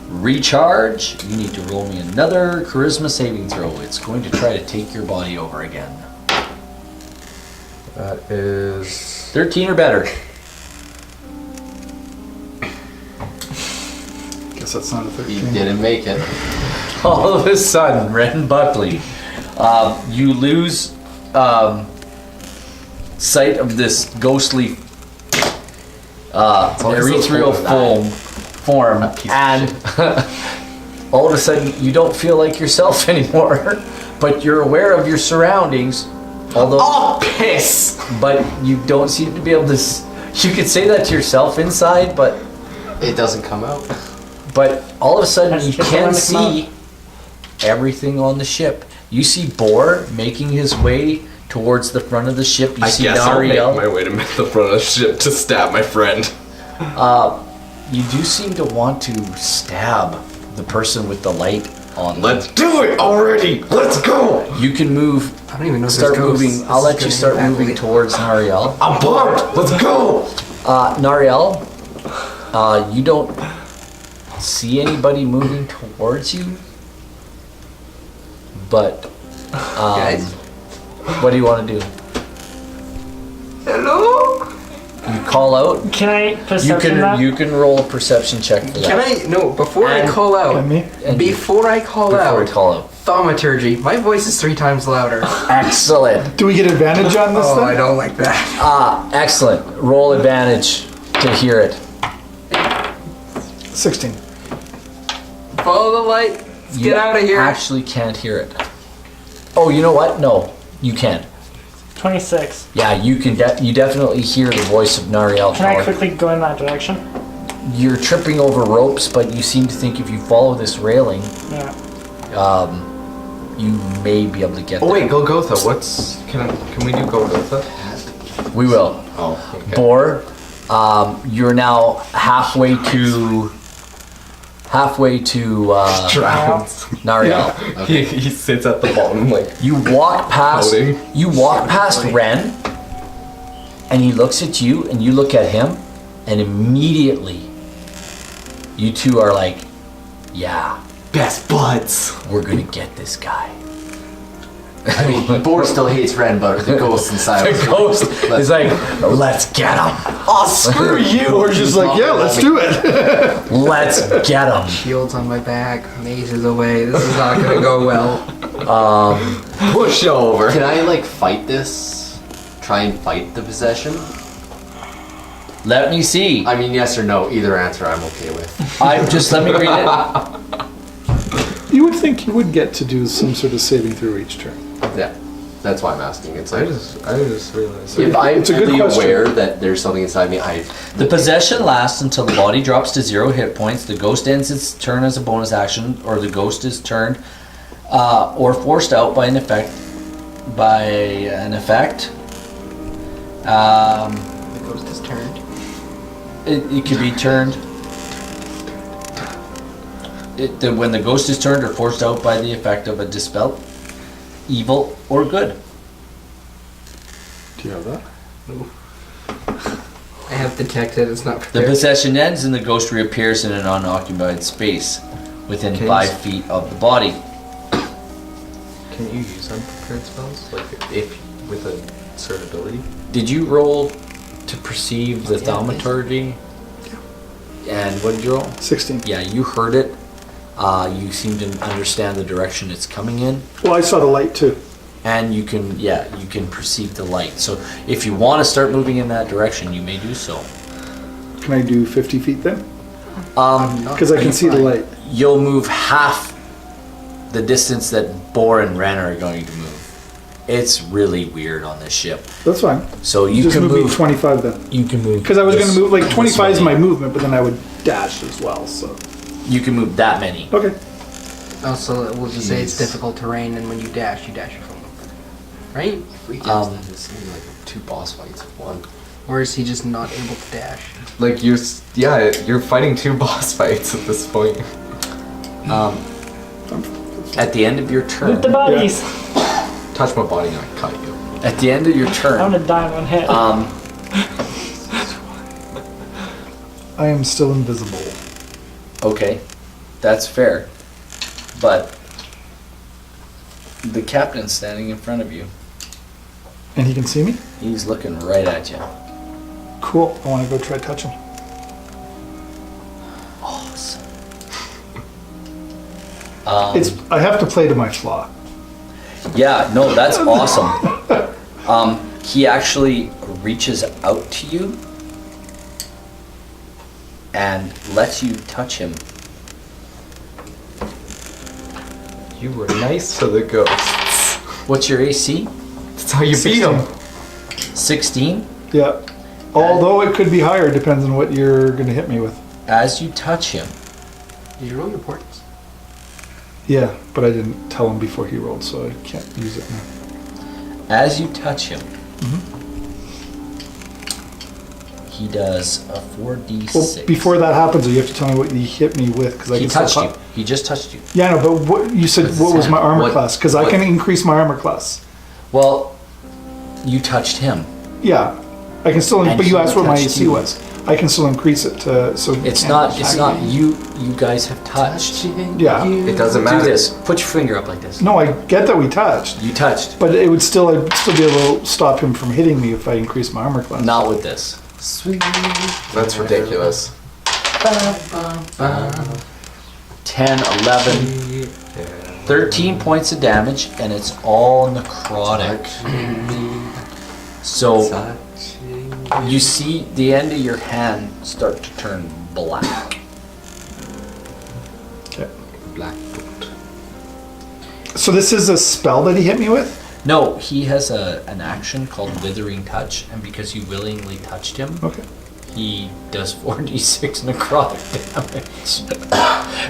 recharge. You need to roll me another charisma saving throw. It's going to try to take your body over again. That is 13 or better. Guess that's not a He 13. didn't make it. All of a sudden, Ren Buckley, you lose sight of this ghostly ethereal form, and all of a sudden you don't feel like yourself anymore, but you're aware of your surroundings. Although, oh piss! but you don't seem to be able to. You could say that to yourself inside, but It doesn't come out. all of a sudden That's you just can the see everything on the ship. You see Boar making his way towards the front of the ship. You I see guess I'll make Nariel. my way to the front of the ship to stab my friend. You do seem to want to stab the person with the light on them. Let's do it already! Let's go! You can move. I don't even know if Start there's ghosts. moving. I'll let you This is start gonna moving happen. towards Nariel. I'm pumped! Let's go! Nariel, you don't see anybody moving towards you, but Guys? what do you want to do? Hello? You call out. Can I You perception that? can reroll a perception check for Can that. I? No, before I And- call out. And me? And Before I call before out. we call out. Thaumaturgy. My voice is 3 times louder. Excellent. Do we get advantage on this Oh, then? I don't like that. Excellent. Roll advantage to hear it. 16. Follow the light. Let's get out of here. Actually can't hear it. Oh, you know what? No, you can. 26. Yeah, you can. You definitely hear the voice of Nariel. Can I calling. quickly go in that direction? You're tripping over ropes, but you seem to think if you follow this railing, Yeah. you may be able to get Oh there. wait, Golgotha, what's... Can we do Golgotha? We will. Oh, okay. Bor, you're now halfway to Drowns. Nariel. He sits at the bottom like... You walk past. Pouting. You walk past Ren, and he looks at you, and you look at him, and immediately, you two are like, "Yeah, Best buds! we're gonna get this guy." I mean, Boar still hates Ren, but the ghost inside. The ghost is like, "Let's get him! Oh, screw you! Or just like, yeah, let's do it. Let's get him!" Shields on my back. Mazes away. This is not gonna go well. Push over. Can I like fight this? Try and fight the possession? Let me see. I mean, yes or no. Either answer I'm okay with. I'm just let me read it. You would think you would get to do some sort of saving through each turn. Yeah, that's why I'm asking. It's I like just realized. if I'm It's a good fully question. aware that there's something inside me, I The possession lasts until the body drops to 0 hit points. The ghost ends its turn as a bonus action, or the ghost is turned or forced out by an effect. The ghost is turned. It could be turned. When the ghost is turned or forced out by the effect of a dispel, evil or good. Do you have that? I have detected. It's not The prepared. possession ends and the ghost reappears in an unoccupied space within Okay. 5 feet of the body. Can you use unprepared spells? Like, if with a certain ability? Did you roll to perceive the thaumaturgy? And what did you roll? 16. Yeah, you heard it. You seem to understand the direction it's coming in. Well, I saw the light too. And you can perceive the light. So if you want to start moving in that direction, you may do so. Can I do 50 feet then? Because I can see the light. You'll move half the distance that Bor and Ren are going to move. It's really weird on this ship. That's fine. So you Just can move me move. 25 then. You can move. Because I was going to move, like 25 is way. my movement, but then I would dash as well, so. You can move that many. Okay. Also, we'll just say it's difficult terrain, and when you dash from them. Right? We dash that is something like 2 boss fights. 1. Or is he just not able to dash? Like you're fighting 2 boss fights at this point. At the end of your turn, Loot the bodies. Touch my body and I cut you. at the end of your I'm turn, gonna die in one hit. I am still invisible. okay, that's fair. But the captain's standing in front of you. And he can see me? He's looking right at you. Cool. I want to go try to touch him. Awesome. I have to play to my flaw. Yeah, no, that's awesome. He actually reaches out to you and lets you touch him. You were nice to the ghosts. What's your AC? That's how you beat them. 16? Yeah. Although it could be higher, depends on what you're going to hit me with. As you touch him, Did you roll your portents? Yeah, but I didn't tell him before he rolled, so I can't use it now. as you touch him, he does a 4d6. Well, before that happens, you have to tell me what he hit me with, because I He can still touched you. pop- He just touched you. Yeah, no, but what you said? What was my armor What- class? Because I what- can increase my armor class. Well, you touched him. Yeah, I can still. And But you he asked what my touched AC you. was. I can still increase it to so. It's not you. You guys have touched. Yeah. It doesn't Do matter. this. Put your finger up like this. No, I get that we touched, You touched. but it would still. I'd still be able to stop him from hitting me if I increase my armor class. Not with this. That's ridiculous. 10, 11, 13 points of damage, and it's all necrotic. So you see the end of your hand start to turn black. Okay. Black. So this is a spell that he hit me with. No, he has an action called Withering Touch, and because you willingly touched him, Okay. he does 4d6 necrotic damage.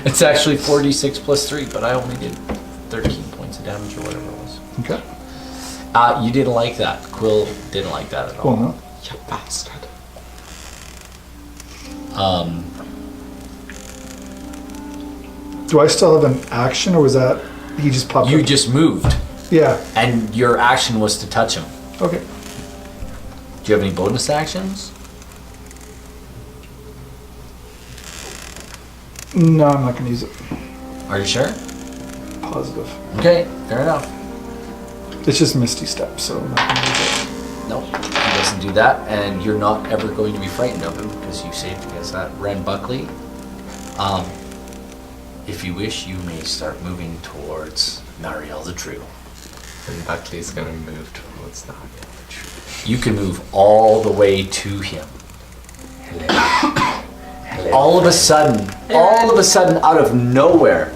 It's actually 4d6 plus 3, but I only did 13 points of damage or whatever it was. Okay. You didn't like that. Quill didn't like that at all. Cool. No? You bastard. Do I still have an action, or was that he just popped? You up? just moved, Yeah. and your action was to touch him. Okay. Do you have any bonus actions? No, I'm not going to use it. Are you sure? Positive. Okay, fair enough. It's just Misty Step, so I'm not going to use it. No, he doesn't do that, and you're not ever going to be frightened of him because you saved against that. Ren Buckley, if you wish, you may start moving towards Mariel the True. And Buckley's gonna move towards the tree. You can move all the way to him. All of a sudden, out of nowhere,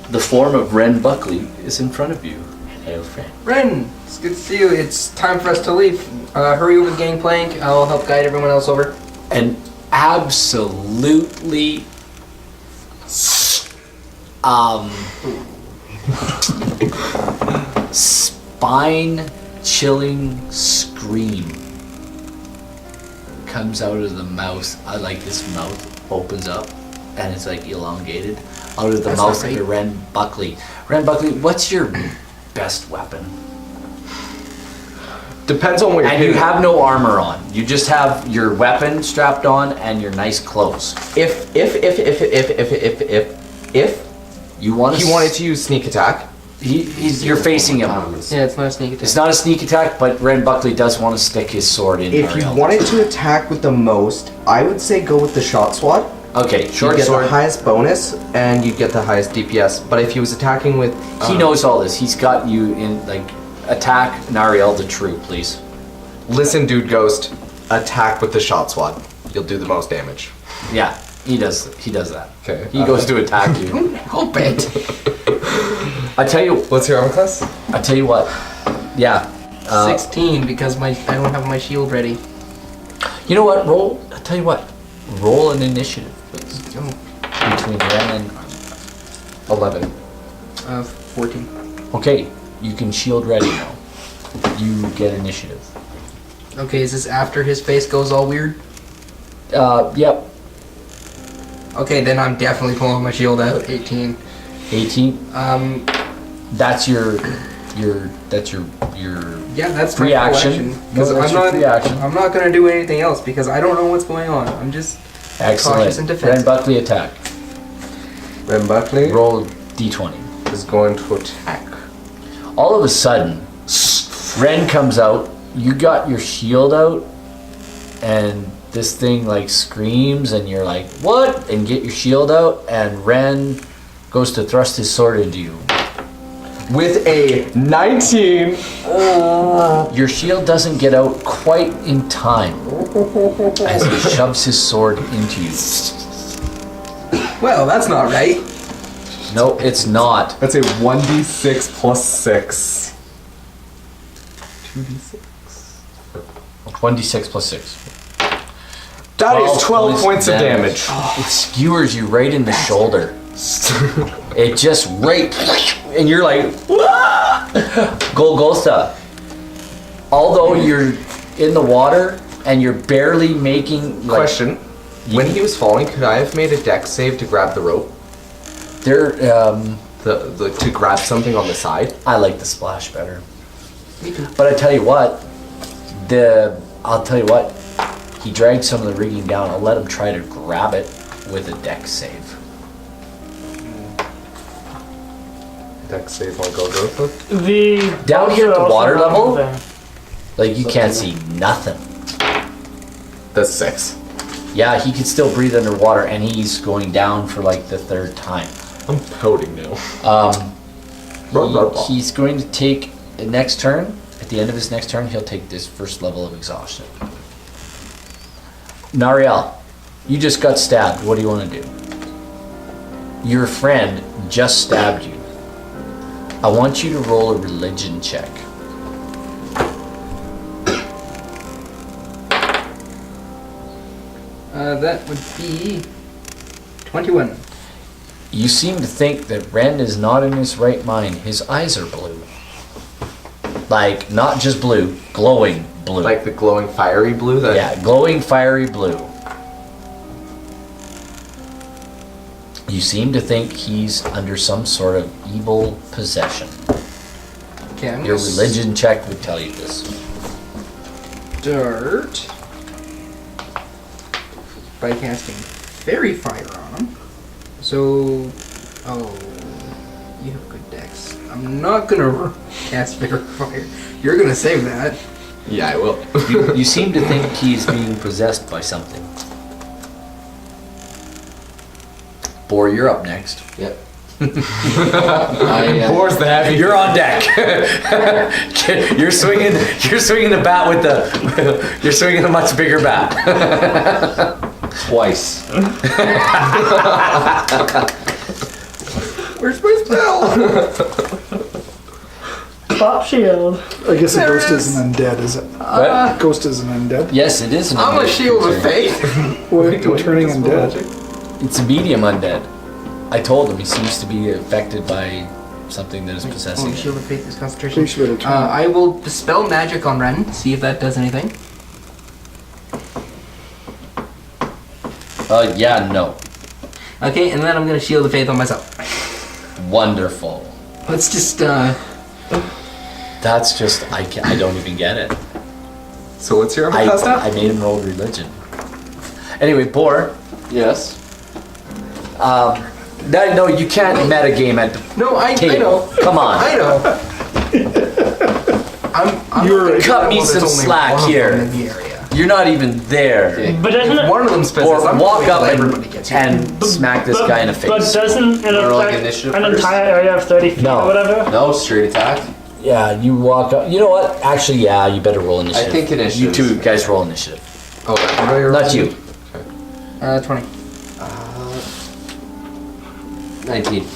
the form of Ren Buckley is in front of you. Hello, friend. Ren, it's good to see you. It's time for us to leave. Hurry over the gangplank. I'll help guide everyone else over. And absolutely spine-chilling scream comes out of the mouth. Like this mouth opens up and it's like elongated out of the That's mouth not of right. Ren Buckley. Ren Buckley, what's your best weapon? Depends on what you're And you hitting. have no armor on. You just have your weapon strapped on and your nice clothes. If You want he wanted to use sneak attack, you're facing him. Yeah, it's not a sneak attack. It's not a sneak attack, but Ren Buckley does want to stick his sword in. If you Ariel. wanted to attack with the most, I would say go with the shot swat. Okay, You short get sword. the highest bonus and you get the highest DPS. But if he was attacking with, He knows all this. He's got you in like attack Nariel the True, please. listen, dude, ghost, attack with the shot swat. You'll do the most damage. Yeah, he does. He does that. Okay. He goes to attack you. Hope it. I tell you. What's your armor class? I tell you what. Yeah. 16 because I don't have my shield ready. You know what? Roll. I tell you what. roll an initiative, please. Between Ren and 11. 14. Okay, you can shield ready now. You get initiative. Okay, is this after his face goes all weird? Yep. Okay, then I'm definitely pulling my shield out. 18. 18. That's your Yeah, that's free my action. Because No, that's your free action. I'm not gonna do anything else because I don't know what's going on. I'm just cautious and Excellent. Ren defensive. Buckley attack. Ren Buckley Roll d20. is going to attack. All of a sudden, Ren comes out. You got your shield out, and this thing like screams, and you're like, "What?" And get your shield out, and Ren goes to thrust his sword into you. With a 19. Your shield doesn't get out quite in time as he shoves his sword into you. Well, that's not right. No, it's not. That's a 1d6 plus 6. 2d6. 1d6 plus 6. That is 12 points of damage. It skewers you right in the shoulder. It just right, and you're like, "Wah!" Golgotha. Although you're in the water and you're barely making like, Question. When he was falling, could I have made a dex save to grab the rope? There, To grab something on the side? I like the splash better. Me too. But I tell you what, he dragged some of the rigging down. I'll let him try to grab it with a dex save. Dex save on Golgotha? The Down here at the also water have level? thing. Like you can't see nothing. That's 6. Yeah, he can still breathe underwater, and he's going down for like the 3rd time. I'm pouting now. He's going to take the next turn. At the end of his next turn, he'll take this first level of exhaustion. Nariel, you just got stabbed. What do you want to do? Your friend just stabbed you. I want you to roll a religion check. That would be 21. You seem to think that Ren is not in his right mind. His eyes are blue. Like, not just blue, glowing blue. Like the glowing fiery blue? That Yeah, glowing fiery blue. You seem to think he's under some sort of evil possession. Okay, I'm Your gonna religion check would tell you this. start by casting Fairy Fire on him. So, you have good dex. I'm not gonna cast Fairy Fire. You're gonna save that. Yeah, I will. You seem to think he's being possessed by something. Bor, you're up next. Yep. Bor's the heavy. You're on deck. You're swinging the bat with the. You're swinging a much bigger bat. Twice. Where's my spell? Pop shield. I guess a ghost isn't undead, is it? What? Ghost isn't undead. Yes, it is. An I'm a undead shield of creature. faith. What are turning undead? It's a medium undead. I told him he seems to be affected by something that is possessing Oh, him. shield of faith is concentration. Please better turn. I will dispel magic on Ren. See if that does anything. Yeah, no. Okay, and then I'm gonna shield of faith on myself. Wonderful. Let's just That's just I don't even get it. So what's your I stat? made him roll religion. Anyway, Bor. Yes. No, you can't metagame at the No, I table. know. Come on. I know. I'm You're- not gonna Cut do me that some while there's only slack one of here. them in the area. You're not even there. But doesn't If it? one of them's possessed, Or I'm walk gonna up wait till and, everybody gets here. and smack this guy in the But face. doesn't it Roll like affect initiative an first? entire area of 30 feet No. or whatever? No, straight attack. Yeah, you walk up. You know what? Actually, yeah, you better roll initiative. I think initiative. You two guys roll initiative. Oh, Not you. 20. 19.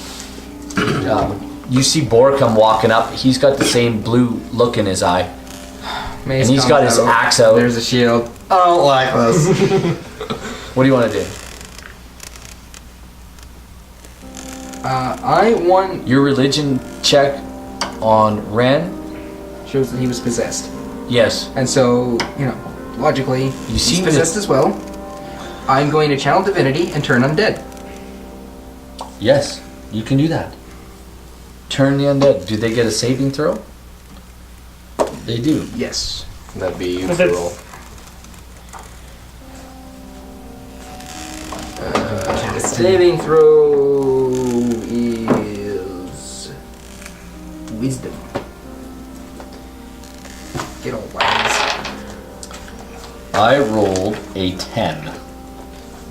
You see Bor come walking up. He's got the same blue look in his eye. Mace And he's got comes his axe out. There's a shield. I don't like this. What do you want to do? I won. Your religion check on Ren? Shows that he was possessed. Yes. And so, logically, he's seem possessed as well. I'm going to channel divinity and turn undead. Yes, you can do that. Turn the undead. Do they get a saving throw? They do. Yes. That'd be you But to that's- roll. Saving throw is wisdom. Get all wise. I rolled a 10.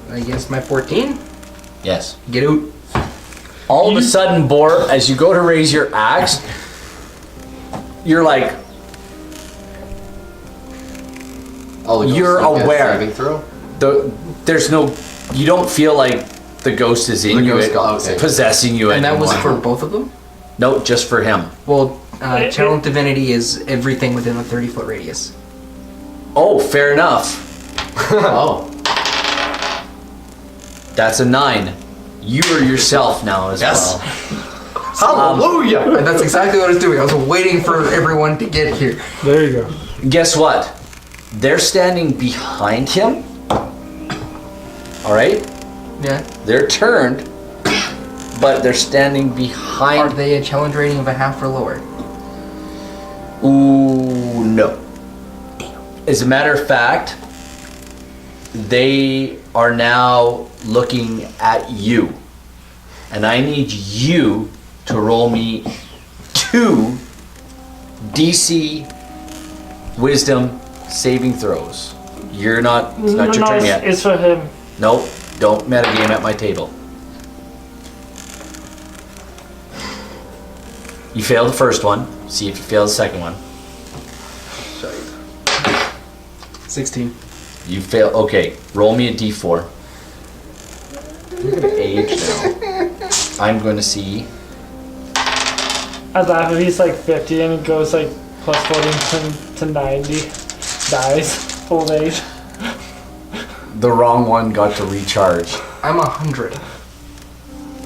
Against my 14. Yes. Get out. All of a sudden, Bor, as you go to raise your axe, you're like, Oh, the ghost You're still gets aware. Saving throw? there's no, you don't feel like the ghost is in The you, ghost got- okay. possessing you And that was anymore. for both of them? No, just for him. Well, channel divinity is everything within a 30-foot radius. Oh, fair enough. Oh. That's a 9. You are yourself now as Yes. well. Hallelujah! And that's exactly what I was doing. I was waiting for everyone to get here. There you go. Guess what? They're standing behind him. Alright? Yeah. They're turned, but they're standing Are behind. they a challenge rating of a half or lower? Ooh, no. As a matter of fact, they are now looking at you. And I need you to roll me 2 DC Wisdom saving throws. You're not, it's not your turn yet. It's for him. Nope, don't metagame at my table. You failed the first one. See if you fail the second one. 16. You fail. Okay, roll me a d4. You're gonna age now. I'm going to see. I'd laugh if he's like 50 and he goes like plus 14 to 90. Dies. Old age. The wrong one got to recharge. I'm 100.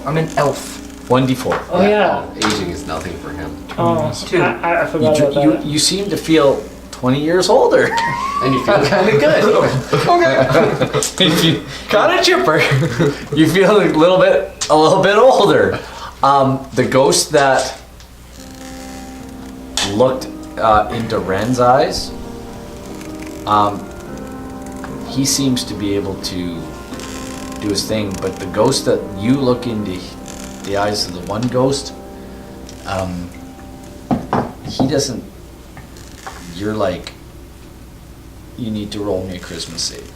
I'm an elf. 1d4. Oh yeah. Aging is nothing for him. Oh, Two. I forgot about that. You seem to feel 20 years older. And you feel kind of good. You got a chipper. You feel a little bit older. The ghost that looked into Ren's eyes, he seems to be able to do his thing, but the ghost that you look into the eyes of the one ghost, he doesn't. You're like, you need to roll me a Christmas save.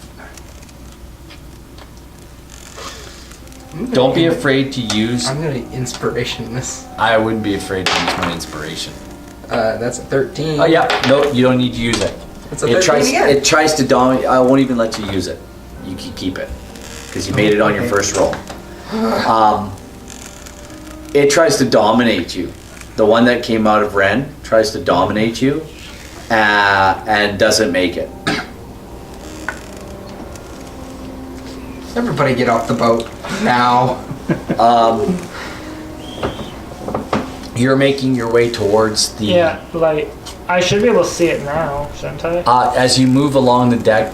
Don't be afraid to use. I'm gonna inspiration this. I wouldn't be afraid to use my inspiration. That's a 13. Oh yeah, no, you don't need to use it. It's a 13 again. It tries to dominate. I won't even let you use it. You can keep it because you made it on your Okay. first roll. It tries to dominate you. The one that came out of Ren tries to dominate you, and doesn't make it. Everybody get off the boat now. You're making your way towards the. Yeah, like I should be able to see it now, shouldn't I? As you move along the deck,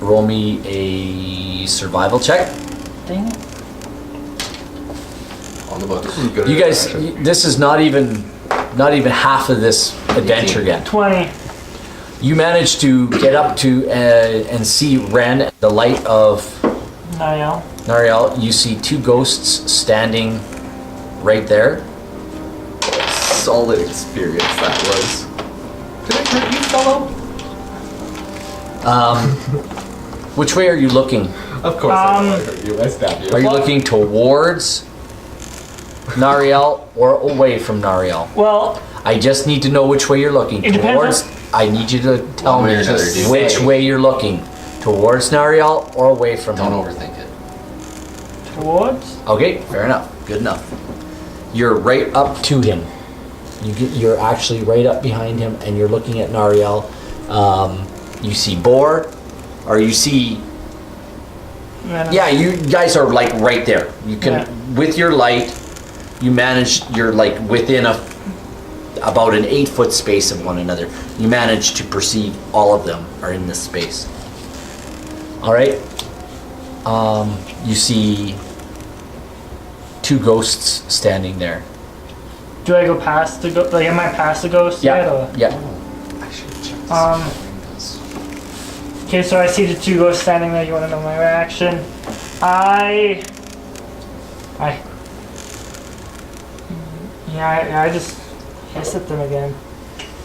roll me a survival check. Dang it. On the boat. This is good. You guys, this is not even half of this adventure yet. 20. You manage to get up to and see Ren, the light of Niall. Nariel. You see 2 ghosts standing right there. Solid experience that was. Did I hurt you, fellow? Which way are you looking? Of course I know I hurt you. I stabbed you. Are you looking towards Nariel or away from Nariel? Well, I just need to know which way you're looking. It depends Towards. I need you to tell One way me or another, dude. which way you're looking. Towards Nariel or away from Don't him. overthink it. towards. Okay, fair enough. Good enough. You're right up to him. You're actually right up behind him, and you're looking at Nariel. You see Bor, or you see Yeah, you guys are like right there. You can, with your light, you manage, you're like within about an 8-foot space of one another. You manage to perceive all of them are in this space. All right. You see 2 ghosts standing there. Do I go past the ghost? Like, am I past the ghost yet? Or? Yeah. Okay, so I see the 2 ghosts standing there. You want to know my reaction? I just hiss at them again.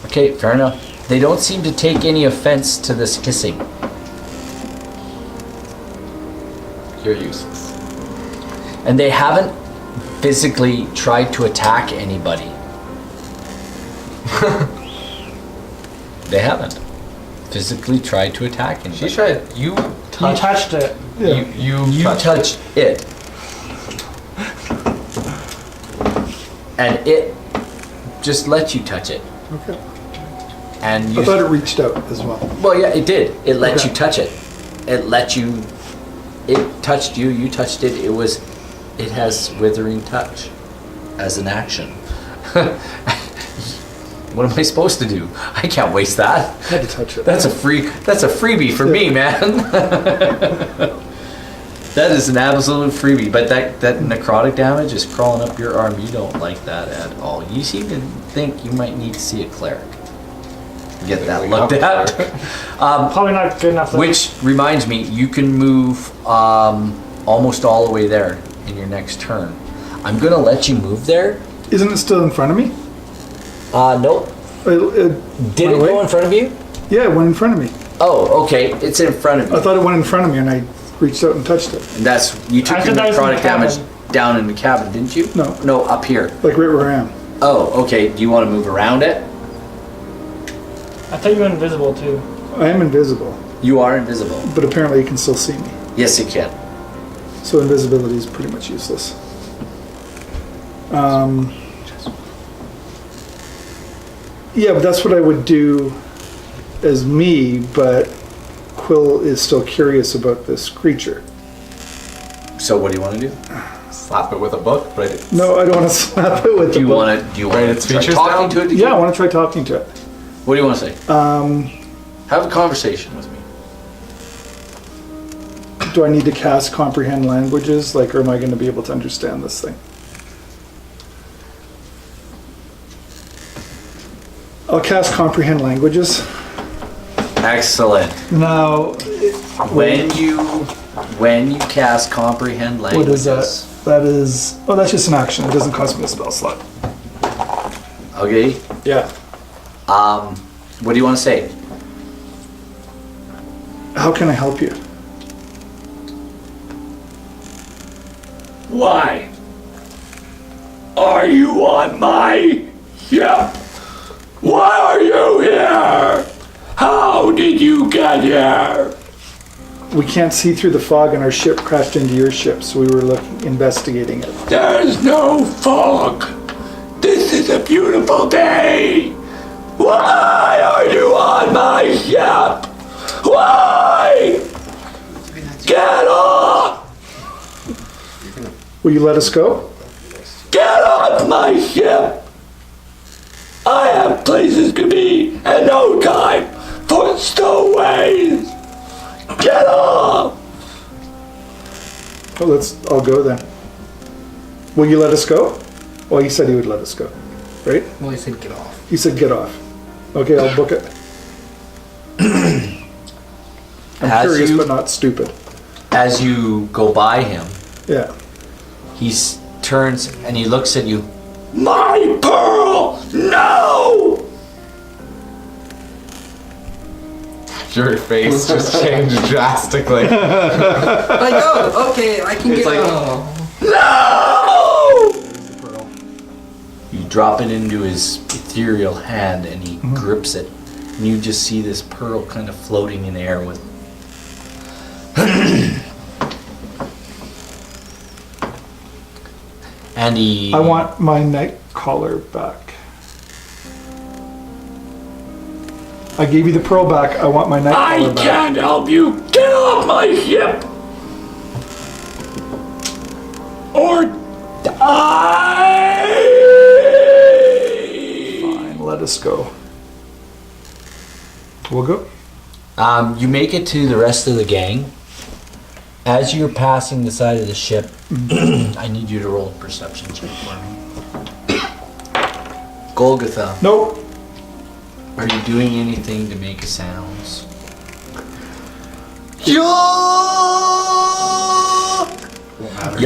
Okay, fair enough. They don't seem to take any offense to this hissing. You're useless. And they haven't physically tried to attack anybody. They haven't physically tried to attack anybody. She tried. You touched it. Yeah. You touched it. And it just let you touch it. Okay. And you I thought it reached out as well. Well, yeah, it did. It let Okay. you touch it. It let you. It touched you. You touched it. It has withering touch as an action. What am I supposed to do? I can't waste that. I had to touch it. That's a freebie for me, man. That is an absolute freebie. But that necrotic damage is crawling up your arm. You don't like that at all. You seem to think you might need to see a cleric. Get that looked at. Probably not good enough. Which reminds me, you can move almost all the way there in your next turn. I'm gonna let you move there. Isn't it still in front of me? Nope. Did it go in front of you? Yeah, it went in front of me. Oh, okay. It's in front of you. I thought it went in front of me and I reached out and touched it. And that's, you took your necrotic damage down in the cabin, didn't you? No. No, up here. Like right where I am. Oh, okay. Do you want to move around it? I thought you were invisible too. I am invisible. You are invisible. But apparently you can still see me. Yes, you can. So invisibility is pretty much useless. Yeah, but that's what I would do as me, but Quill is still curious about this creature. So what do you want to do? Slap it with a book, right? No, I don't want to slap it with Do the you book. want to Write its try features talking down? to it? Yeah, I want to try talking to it. What do you want to say? Have a conversation with me. Do I need to cast comprehend languages? Like, or am I going to be able to understand this thing? I'll cast comprehend languages. Excellent. Now, When you cast comprehend what languages. is that? That is, oh, that's just an action. It doesn't cost me a spell slot. Okay. Yeah. What do you want to say? How can I help you? Why are you on my ship? Why are you here? How did you get here? We can't see through the fog and our ship crashed into your ship, so we were investigating it. There's no fog. This is a beautiful day. Why are you on my ship? Why? Get off! Will you let us go? Get off my ship! I have places to be and no time for stowaways! Get off! Well, I'll go then. Will you let us go? Well, he said he would let us go, right? Well, he said get off. He said get off. Okay, I'll book it. I'm curious, but not stupid. As you go by him, Yeah. he turns and he looks at you. My pearl! No! Your face just changed drastically. Like, oh, okay, I can get. like- No! You drop it into his ethereal hand and he grips it. And you just see this pearl kind of floating in the air with. And he. I want my night collar back. I gave you the pearl back. I want my night I collar back. can't help you! Get off my ship! or die. Fine, let us go. We'll go. You make it to the rest of the gang. As you're passing the side of the ship, I need you to roll a perception check for me. Golgotha, Nope. are you doing anything to make sounds? You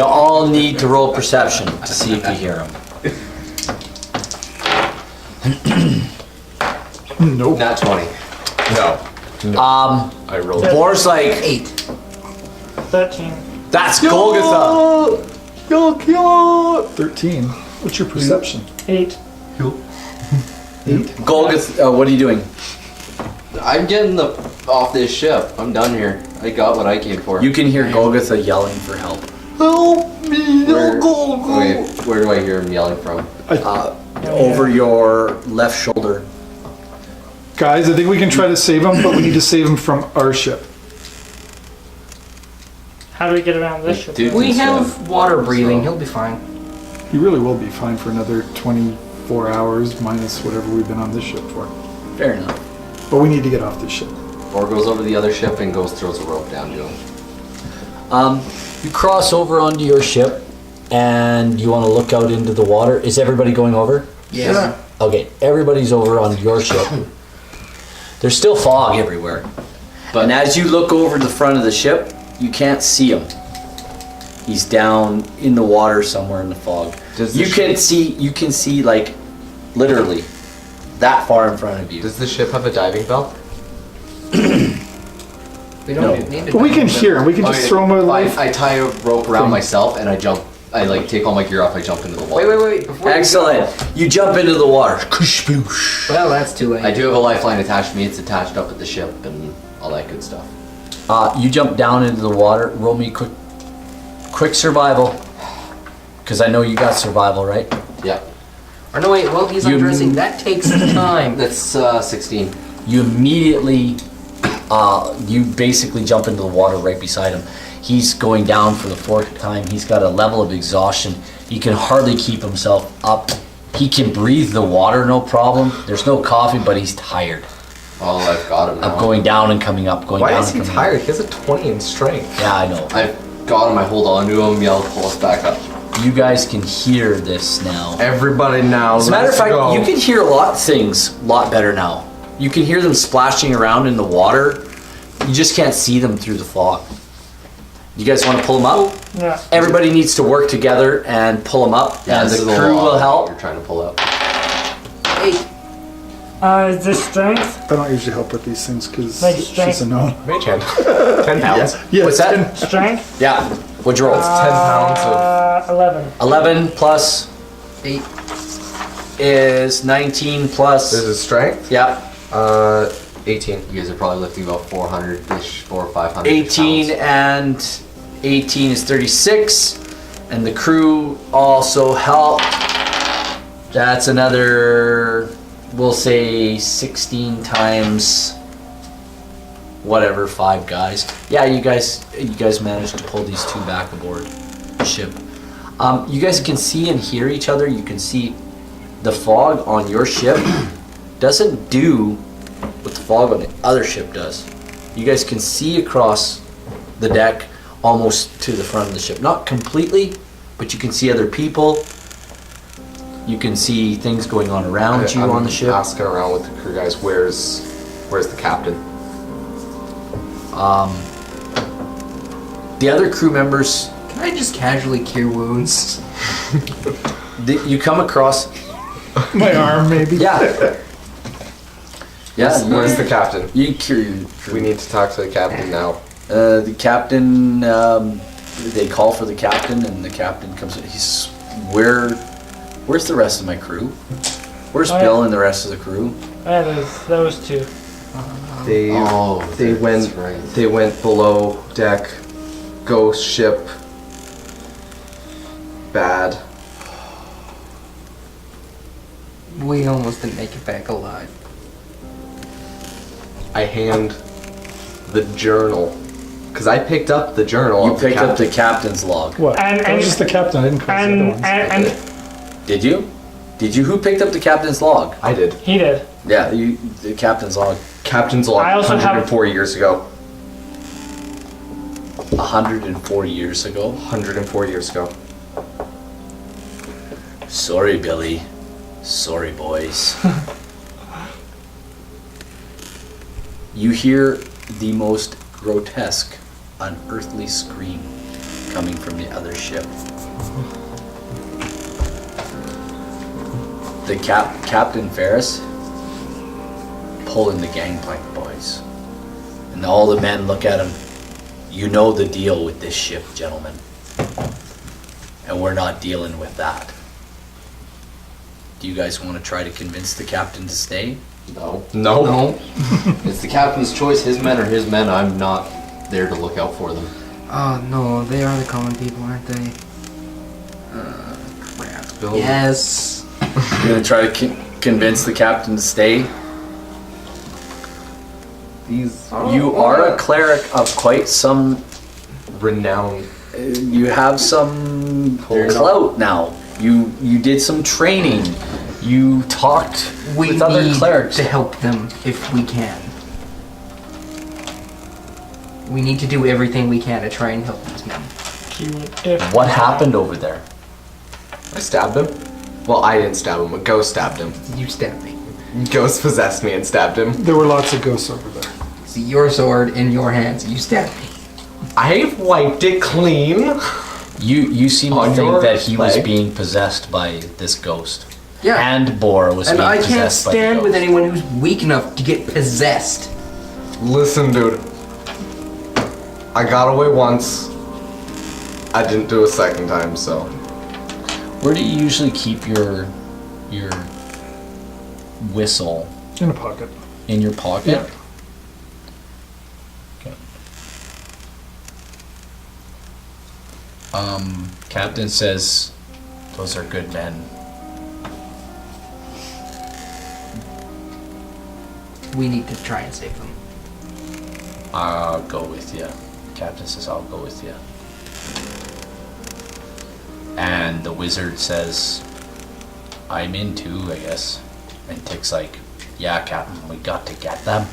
all need to roll perception to see if you hear them. Nope. Nat 20. No. I rolled. Boar's like, 13. That's Golgotha. 13. What's your perception? 8. 8. Golgotha, what are you doing? I'm getting off this ship. I'm done here. I got what I came for. You can hear Golgotha yelling for help. Help me, Where, go. okay, where do I hear him yelling from? Over your left shoulder. Guys, I think we can try to save him, but we need to save him from our ship. How do we get around this ship? Dude, We so- have water breathing. so- He'll be fine. He really will be fine for another 24 hours minus whatever we've been on this ship for. Fair enough. But we need to get off this ship. Or goes over to the other ship and throws a rope down to him. You cross over onto your ship, and you want to look out into the water. Is everybody going over? Yeah. Okay, everybody's over on your ship. There's still fog everywhere. And as you look over the front of the ship, you can't see him. He's down in the water somewhere in the fog. You can see like literally that far in front of you. Does the ship have a diving bell? We don't need to. But we can hear him. We can just throw him a life. I tie a rope around myself and I jump. I like take all my gear off. I jump into the water. Wait. Before Excellent. You jump into the water. Well, that's too late. I do have a lifeline attached to me. It's attached up at the ship and all that good stuff. You jump down into the water. Roll me quick survival. Because I know you got survival, right? Yeah. Or no, wait. Well, he's undressing. That takes time. That's 16. You immediately, you basically jump into the water right beside him. He's going down for the fourth time. He's got a level of exhaustion. He can hardly keep himself up. He can breathe the water, no problem. There's no coughing, but he's tired. Well, I've got him now. Of going down and coming up, going Why down is and he coming tired? up. He has a 20 in strength. Yeah, I know. I've got him. I hold on to him. Yell, pull us back up. You guys can hear this now. Everybody now. As a matter of let's fact, go. you can hear a lot of things a lot better now. You can hear them splashing around in the water. You just can't see them through the fog. You guys want to pull them up? Yeah. Everybody needs to work together and pull them up, Yeah, and this the is a crew lot will that help. You're trying to pull up. 8. Is this strength? I don't usually help with these things because Like she's strength. a no. Mage hand. 10 pounds. Yeah, What's that? Strength? Yeah. What'd you roll? 10 pounds of. 11. 11 plus 8. is 19 plus. This is strength. Yeah. 18. You guys are probably lifting about 400-ish, 400 or 500 18 pounds. and 18 is 36, and the crew also helped. That's another, we'll say 16 times whatever, 5 guys. Yeah, you guys managed to pull these 2 back aboard the ship. You guys can see and hear each other. You can see the fog on your ship doesn't do what the fog on the other ship does. You guys can see across the deck almost to the front of the ship. Not completely, but you can see other people. You can see things going on around you I'm on the ship. asking around with the crew guys, where's the captain? The other crew members, Can I just casually cure wounds? you come across. My arm, maybe. Yeah. Yeah. Where's the captain? You cure your crew. We need to talk to the captain now. The captain, they call for the captain, and the captain comes in. He's, where's the rest of my crew? Where's Oh, Bill yeah. and the rest of the crew? Yeah, there's those 2. They that's went right. they went below deck, ghost ship. Bad. We almost didn't make it back alive. I hand the journal Because I picked up the journal. You of picked up the captain. captain's log. What? And- That was just the captain. I didn't cross the other ones. And Did you? Did you? Who picked up the captain's log? I did. he did. Yeah, the captain's log. Captain's log. I also have- 104 years ago. 104 years ago. 104 years ago. Sorry, Billy. Sorry, boys. You hear the most grotesque, unearthly scream coming from the other ship. The Captain Ferris pulling the gangplank, boys. And all the men look at him. You know the deal with this ship, gentlemen. And we're not dealing with that. Do you guys want to try to convince the captain to stay? No. No. It's the captain's choice. His men are his men. I'm not there to look out for them. Oh no, they are the common people, aren't they? Bill. Yes. You're gonna try to convince the captain to stay? You are a cleric of quite some... Renowned. You have some clout now. You did some training. You talked We with other need clerics. to help them if we can. We need to do everything we can to try and help these men. If What happened over there? I stabbed him. Well, I didn't stab him. A ghost stabbed him. You stabbed me. Ghost possessed me and stabbed him. There were lots of ghosts over there. See your sword in your hands. You stabbed me. I wiped it clean. You seem to On think your that he was leg. being possessed by this ghost. Yeah. And Boar was And being I can't possessed by the stand ghost. with anyone who's weak enough to get possessed. Listen, dude. I got away once. I didn't do a second time, so. Where do you usually keep your whistle? In a pocket. In your pocket? Yeah. Okay. Captain says, those are good men. We need to try and save them. I'll go with you. Captain says, I'll go with you. And the wizard says, I'm in too, I guess. And Tick's like, yeah, Captain, we got to get them.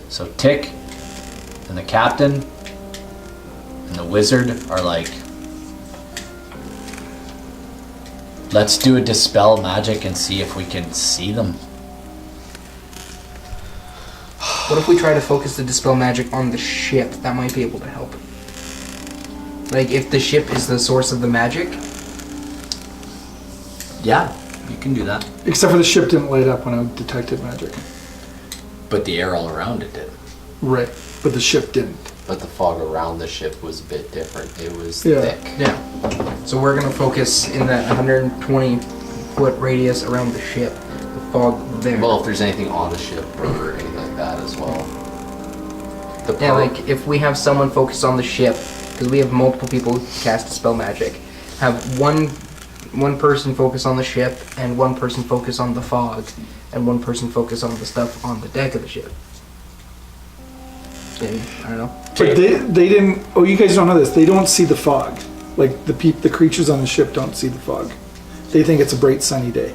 So Tick and the captain and the wizard are like, let's do a dispel magic and see if we can see them. What if we try to focus the dispel magic on the ship? That might be able to help. Like, if the ship is the source of the magic. Yeah, you can do that. Except for the ship didn't light up when I detected magic. But the air all around it did. Right. But the ship didn't. But the fog around the ship was a bit different. It was Yeah. thick. Yeah. So we're gonna focus in that 120-foot radius around the ship. The fog there. Well, if there's anything on the ship or anything like that as well. The Yeah, part- like if we have someone focus on the ship, because we have multiple people who cast dispel magic, have one person focus on the ship, and one person focus on the fog, and one person focus on the stuff on the deck of the ship. And, I don't know. But they didn't. Oh, you guys don't know this. They don't see the fog. Like the creatures on the ship don't see the fog. They think it's a bright sunny day.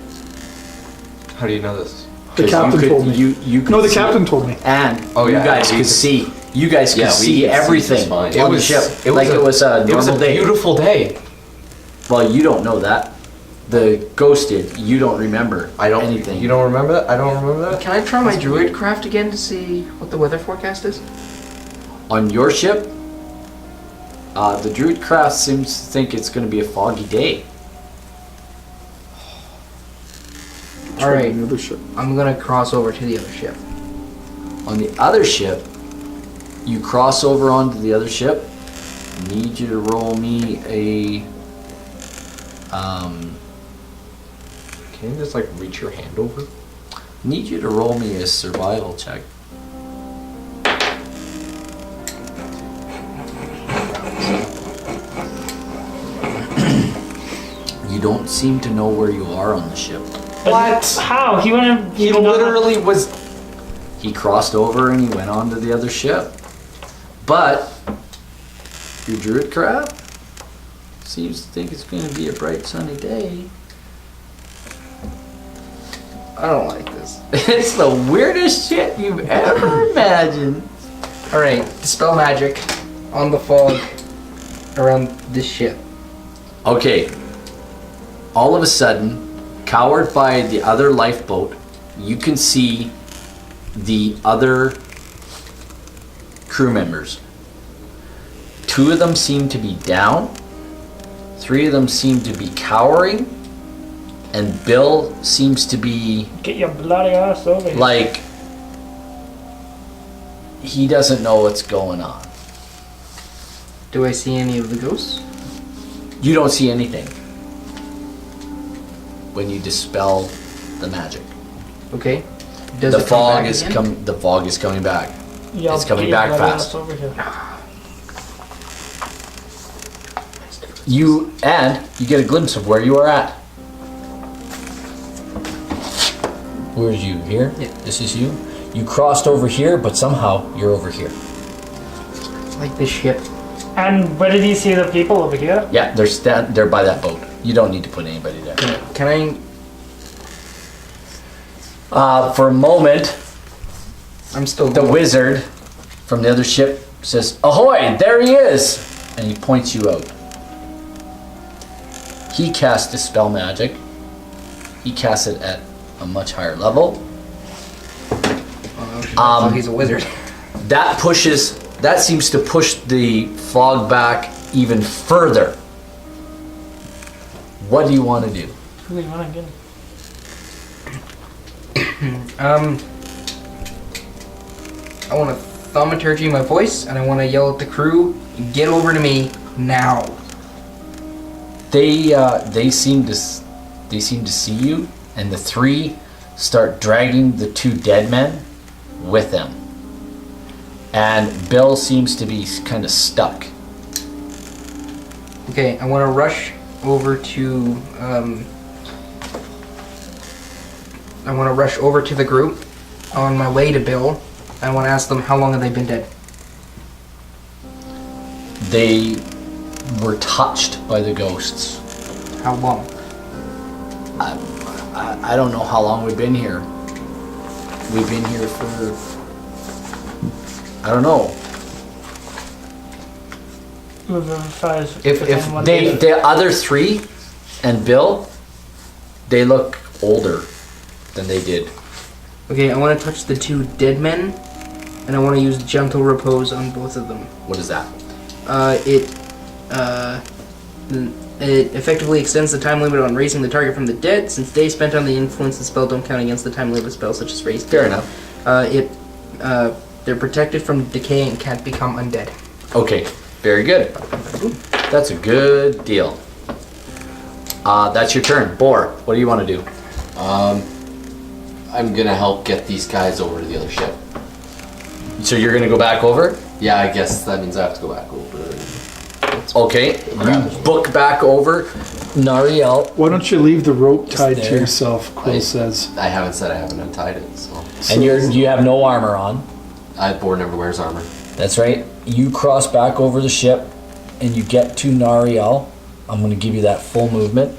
How do you know this? The 'Cause captain told me. You could No, the see captain it. told me. And Oh, you yeah, guys we could could- see. You guys could Yeah, we see could see everything just fine. on the ship. It was a It was a normal day. beautiful day. Well, you don't know that. The ghost did. You don't remember. I don't. anything. You don't remember that? I don't remember that. Can I try my druid craft again to see what the weather forecast is? On your ship, the druid craft seems to think it's going to be a foggy day. All right, Another ship. I'm gonna cross over to the other ship. On the other ship, you cross over onto the other ship. Need you to roll me a. Can you just like reach your hand over? Need you to roll me a survival check. You don't seem to know where you are on the ship. What? How? He wouldn't. He literally was. He crossed over and he went on to the other ship. But your druid crab seems to think it's going to be a bright sunny day. I don't like this. It's the weirdest shit you've ever imagined. Alright, dispel magic on the fog around this ship. Okay. All of a sudden, cowered by the other lifeboat, you can see the other crew members. 2 of them seem to be down. 3 of them seem to be cowering. And Bill seems to be Get your bloody ass over here. like he doesn't know what's going on. Do I see any of the ghosts? You don't see anything when you dispel the magic. Okay. Does The it come fog back is again? The fog is coming back. Yo, it's coming get your back bloody fast. ass over here. You get a glimpse of where you are at. Where's you? Here? Yeah. This is you? You crossed over here, but somehow you're over here. Like this ship. And where did he see the people over here? Yeah, they're by that boat. You don't need to put anybody there. Can I... For a moment, I'm still the going. wizard from the other ship says, "Ahoy, there he is!" And he points you out. He casts dispel magic. He casts it at a much higher level. Oh, he's a wizard. That seems to push the fog back even further. What do you want to do? Who do you want to get? I want to thaumaturgy my voice, and I want to yell at the crew, "Get over to me now!" They seem to see you, and the 3 start dragging the 2 dead men with them. And Bill seems to be kind of stuck. Okay, I want to rush over to the group on my way to Bill. I want to ask them how long have they been dead. They were touched by the ghosts. How long? I don't know how long we've been here. We've been here for, I don't know. If The other 3 and Bill, they look older than they did. Okay, I want to touch the 2 dead men, and I want to use gentle repose on both of them. What is that? It effectively extends the time limit on raising the target from the dead. Since days spent on the influence of the spell don't count against the time limit of spells such as raise. Fair enough. They're protected from decay and can't become undead. Okay, very good. That's a good deal. That's your turn. Boar, what do you want to do? I'm gonna help get these guys over to the other ship. So you're going to go back over? Yeah, I guess that means I have to go back over. Okay, you book back over. Nariel. Why don't you leave the rope tied to there. yourself, Quill says. I haven't said I haven't untied it, so. And you have no armor on. Boar never wears armor. That's right. You cross back over the ship and you get to Nariel. I'm going to give you that full movement.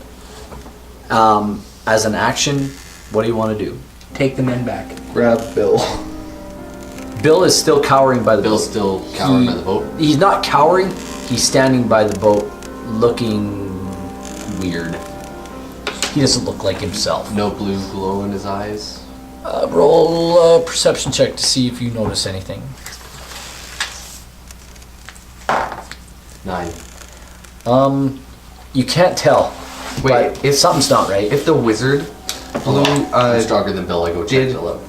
As an action, what do you want to do? Take the men back. Grab Bill. Bill is still cowering by the Bill's boat. still cowering by the boat. He's not cowering. He's standing by the boat looking weird. He doesn't look like himself. No blue glow in his eyes. Roll a perception check to see if you notice anything. 9. You can't tell. Wait, but if something's not right. If the wizard blew I'm stronger than Bill. I go check did- Bill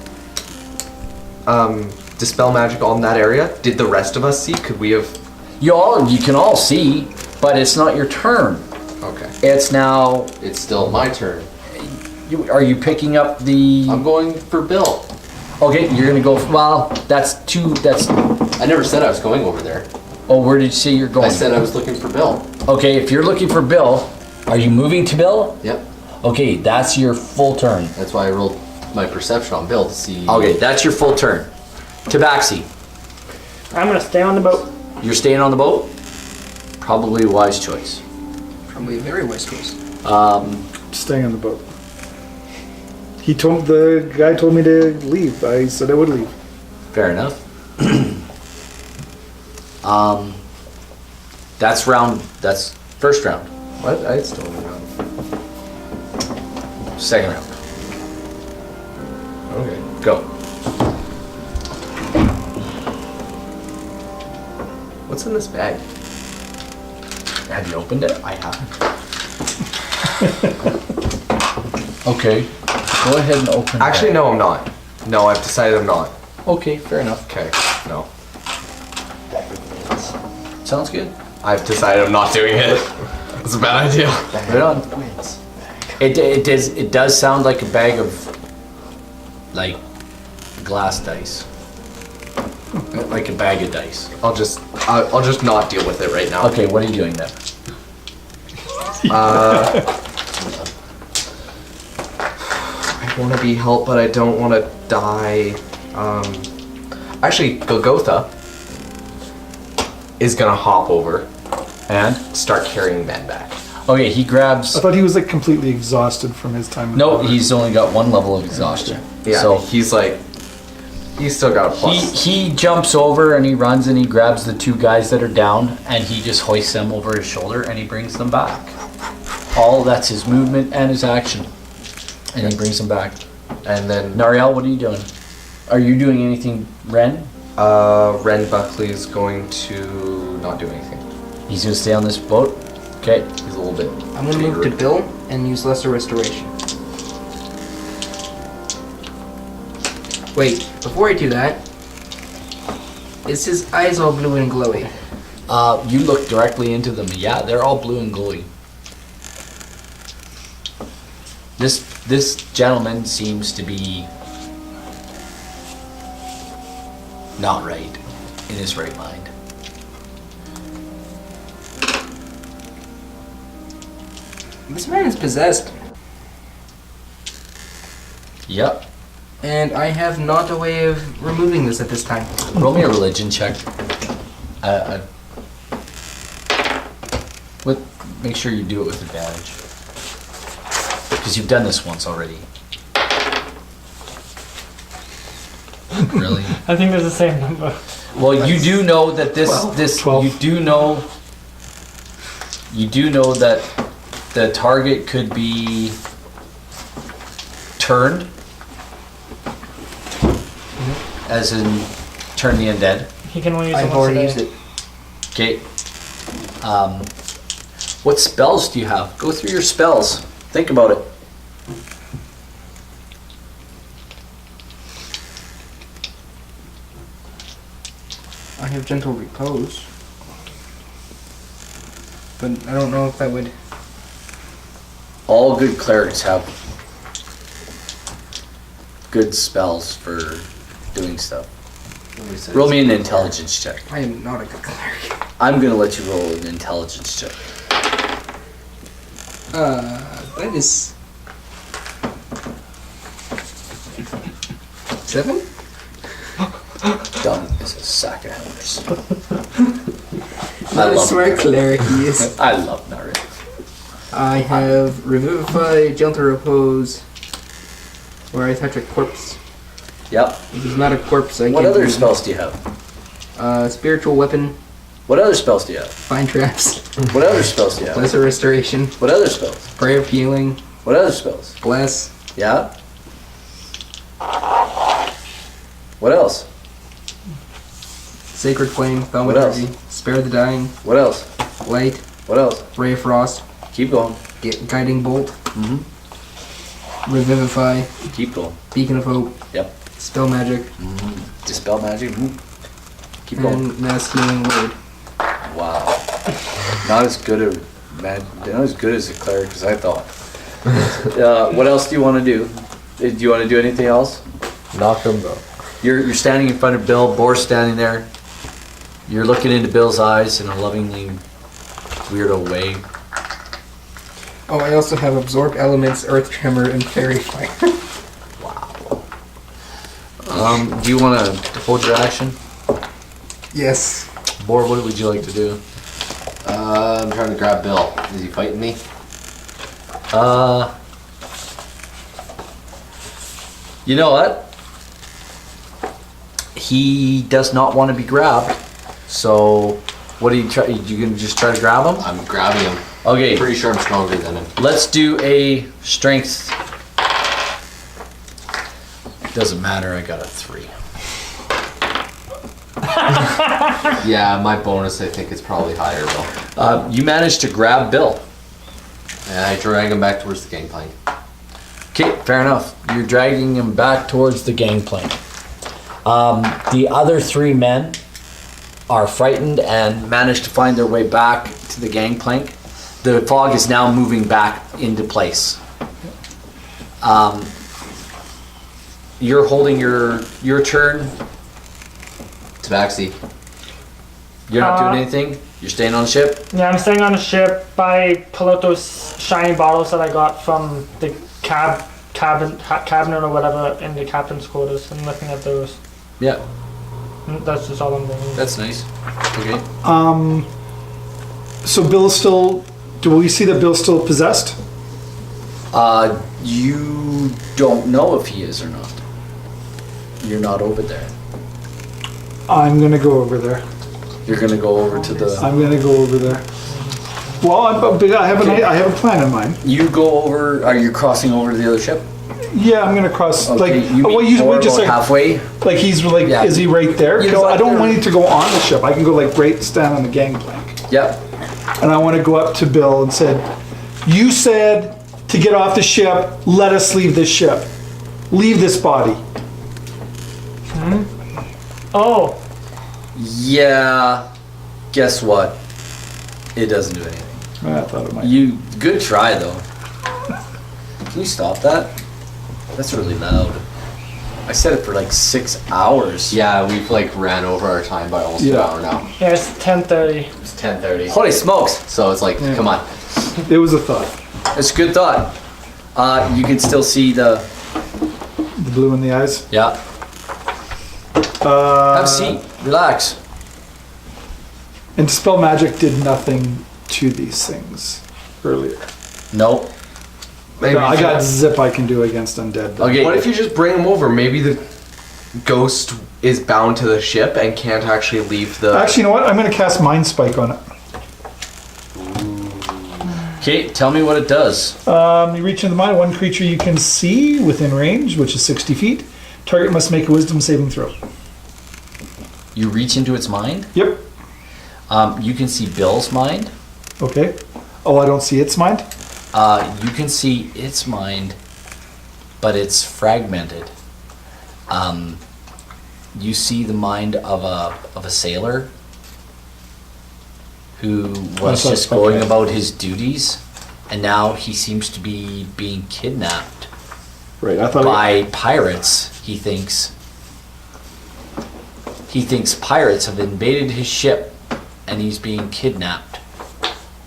out. dispel magic on that area, did the rest of us see? Could we have... You can all see, but it's not your turn. Okay. It's now. It's still my turn. Are you picking up the? I'm going for Bill. Okay, you're gonna go. Well, that's 2. That's. I never said I was going over there. Oh, where did you say you're going? I said I was looking for Bill. Okay, if you're looking for Bill, Are you moving to Bill? Yep. Okay, that's your full turn. That's why I rolled my perception on Bill to see. okay, that's your full turn. Tabaxi. I'm gonna stay on the boat. You're staying on the boat? Probably a wise choice. Probably a very wise choice. Staying on the boat. The guy told me to leave. I said I would leave. Fair enough. That's first round. What? I still don't know. Second round. Okay. Go. What's in this bag? Have you opened it? I haven't. Okay. Go ahead and open Actually, that. no, I'm not. No, I've decided I'm not. Okay, fair enough. Okay. No. Sounds good. I've decided I'm not doing it. It's a bad idea. Right on. It does sound like a bag of like glass dice. Like a bag of dice. I'll just not deal with it right now. Okay, what are you doing then? I want to be helped, but I don't want to die. Actually, Golgotha is gonna hop over And? start carrying men back. Okay, he grabs. I thought he was like completely exhausted from his time. in the No, water. he's only got one level of exhaustion. Yeah, So he's still got a plus. he jumps over and he runs and he grabs the two guys that are down and he just hoists them over his shoulder and he brings them back. All that's his movement and his action. And he brings them back. And then Nariel, what are you doing? Are you doing anything, Ren? Ren Buckley is going to not do anything. He's gonna stay on this boat? Okay. He's a little bit. I'm gonna move to Bill and use Lesser Restoration. Wait, before I do that, is his eyes all blue and glowy? You look directly into them. Yeah, they're all blue and glowy. This gentleman seems to be not right, in his right mind. This man is possessed, Yep. and I have not a way of removing this at this time. Roll me a religion check. Make sure you do it with advantage. Because you've done this once already. Really? I think there's the same number. Well, you do know that this 12. you do know that the target could be turned, as in turn the undead. He can only use it I've once a already day. used it. Okay. What spells do you have? Go through your spells. Think about it. I have Gentle Repose, but I don't know if that would. All good clerics have good spells for doing stuff. Roll me an intelligence check. I am not a good cleric. I'm gonna let you roll an intelligence check. That is 7. Dumb as a sack of hammers. Not a love smart Nari. cleric he is. I love Nari. I have Revivify, Gentle Repose, where I touch a corpse. Yep. If he's not a corpse, I What can other do- spells do you have? Spiritual Weapon, What other spells do you have? Find Traps, What other spells do you have? Lesser Restoration, What other spells? Prayer of Healing, What other spells? Bless, Yeah? What else? Sacred Flame, What Thaumaturgy, else? Spare the Dying, What else? Light, What else? Ray of Frost, Keep going. Guiding Bolt, Mm-hmm. Revivify, Keep going. Beacon of Hope, Yep. Spell Magic, Dispel magic. Keep going. and Mass Healing Word. Wow. Not as good as a cleric as I thought. What else do you want to do? Do you want to do anything else? Knock him though. You're standing in front of Bill. Boar's standing there. You're looking into Bill's eyes in a lovingly weirdo way. Oh, I also have Absorb Elements, Earth Tremor, and Fairy Fire. Do you want to hold your action? Yes. Boar, what would you like to do? I'm trying to grab Bill. Is he fighting me? You know what? He does not want to be grabbed. So, what do you try? You gonna just try to grab him? I'm grabbing him. Okay. Pretty sure I'm stronger than him. Let's do a strength. Doesn't matter. I got a 3. Yeah, my bonus I think is probably higher though. You managed to grab Bill. And I drag him back towards the gangplank. Okay, fair enough. You're dragging him back towards the gangplank. The other 3 men are frightened and manage to find their way back to the gangplank. The fog is now moving back into place. You're holding your turn. Tabaxi. You're not doing anything. You're staying on the ship. Yeah, I'm staying on the ship. I pull out those shiny bottles that I got from the cabinet or whatever in the captain's quarters and looking at those. Yeah, That's just all I'm doing. that's nice. Okay. So Bill's still. Do we see that Bill's still possessed? You don't know if he is or not. You're not over there. I'm gonna go over there. You're gonna go over to the. I'm gonna go over there. Well, I have I have a plan in mind. You go over. Are you crossing over to the other ship? Yeah, I'm gonna cross. Okay, Like, you mean wait, more just about like halfway. Like he's like, Yeah. is he right there? He's No, I like don't there. want him to go on the ship. I can go like right stand on the gangplank, Yep. and I want to go up to Bill and said, "You said to get off the ship. Let us leave this ship. Leave this body." Oh, Yeah. Guess what? It doesn't do anything. I thought it might. You good try though. Can you stop that? That's really loud. I set it for like 6 hours. Yeah, we've like ran over our time by almost an Yeah. hour now. yeah, it's 10:30. It's 10:30. Holy smokes! So it's like, come on. It was a thought. It's a good thought. You can still see the. The blue in the eyes. Yeah. Have a seat. Relax. And Dispel Magic did nothing to these things earlier. Nope. Maybe No, I you got just- zip I can do against undead. but- Okay. What if you just bring him over? Maybe the ghost is bound to the ship and can't actually leave the. Actually, you know what? I'm going to cast Mind Spike on it. Okay, tell me what it does. You reach into the mind, one creature you can see within range, which is 60 feet. Target must make a wisdom saving throw. You reach into its mind. Yep. You can see Bill's mind. Okay. Oh, I don't see its mind? You can see its mind, but it's fragmented. You see the mind of a sailor who was so just it's going okay. about his duties, and now he seems to be being kidnapped Right, I thought... by pirates. He thinks pirates have invaded his ship, and he's being kidnapped.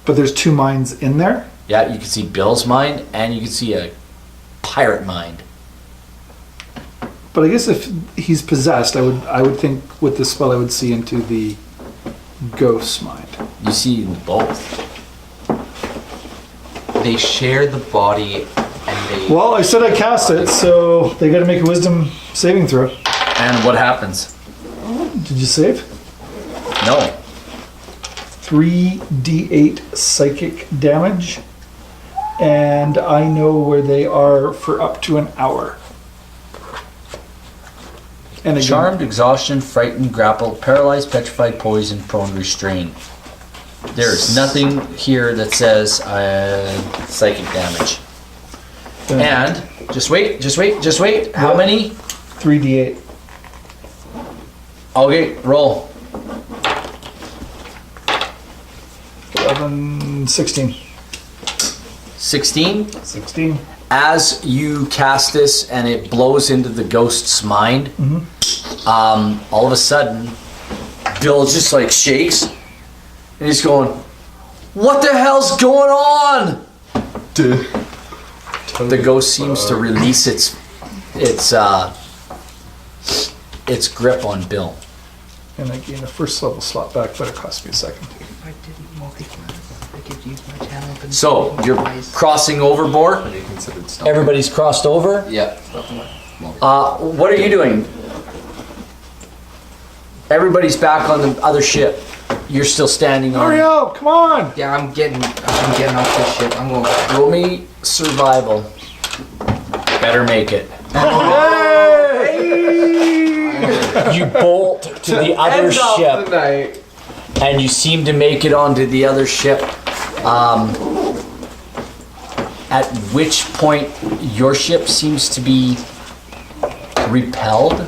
But there's 2 minds in there? Yeah, you can see Bill's mind, and you can see a pirate mind. But I guess if he's possessed, I would think with this spell I would see into the ghost's mind. You see both. They share the body and they. Well, I said I cast it, so they got to make a wisdom saving throw. And what happens? Did you save? No. 3d8 psychic damage, and I know where they are for up to an hour. And again, Charmed, exhaustion, frightened, grappled, paralyzed, petrified, poisoned, prone, restrained. There's nothing here that says psychic damage. And just wait. How What? many? 3d8. Okay, roll. 11, 16. 16. 16. As you cast this and it blows into the ghost's mind, all of a sudden, Bill just like shakes and he's going, "What the hell's going on?" The ghost seems to release its grip on Bill. and I gain a first level slot back, but it cost me a second. If I didn't multi-class, I could use my talent. And So you're crossing over, Boar. Are they considered stealth? Everybody's crossed over. Yeah. What are you doing? Everybody's back on the other ship. You're still standing on. Hurry up! Come on! Yeah, I'm getting off this ship. I'm going. Roll me survival. Better make it. You bolt to the other ship, and you seem to make it onto the other ship. At which point your ship seems to be repelled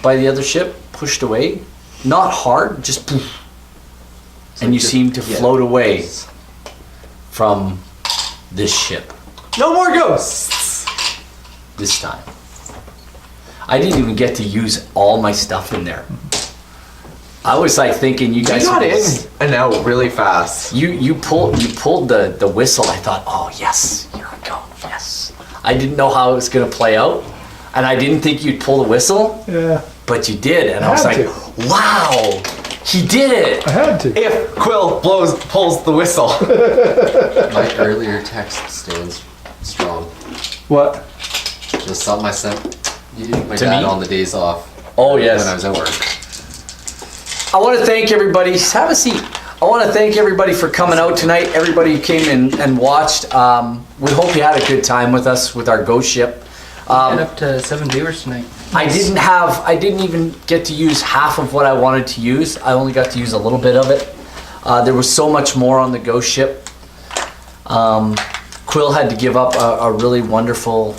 by the other ship, pushed away. Not hard, just poof. And you seem to float away from this ship. No more ghosts! This time. I didn't even get to use all my stuff in there. I was like thinking you guys got would- in and out really fast. You pulled the whistle. I thought, oh yes, here we go, yes. I didn't know how it was gonna play out, and I didn't think you'd pull the whistle, Yeah, but you did, and I was had like, wow, he did it. I had to. If Quill pulls the whistle. My earlier text stands strong. What? Just something I sent my To dad me? on the days off. Oh yes. When I was at work. I want to thank everybody. Have a seat. I want to thank everybody for coming out tonight. Everybody who came in and watched. We hope you had a good time with us with our ghost ship. Get up to 7 viewers tonight. I didn't even get to use half of what I wanted to use. I only got to use a little bit of it. There was so much more on the ghost ship. Quill had to give up a really wonderful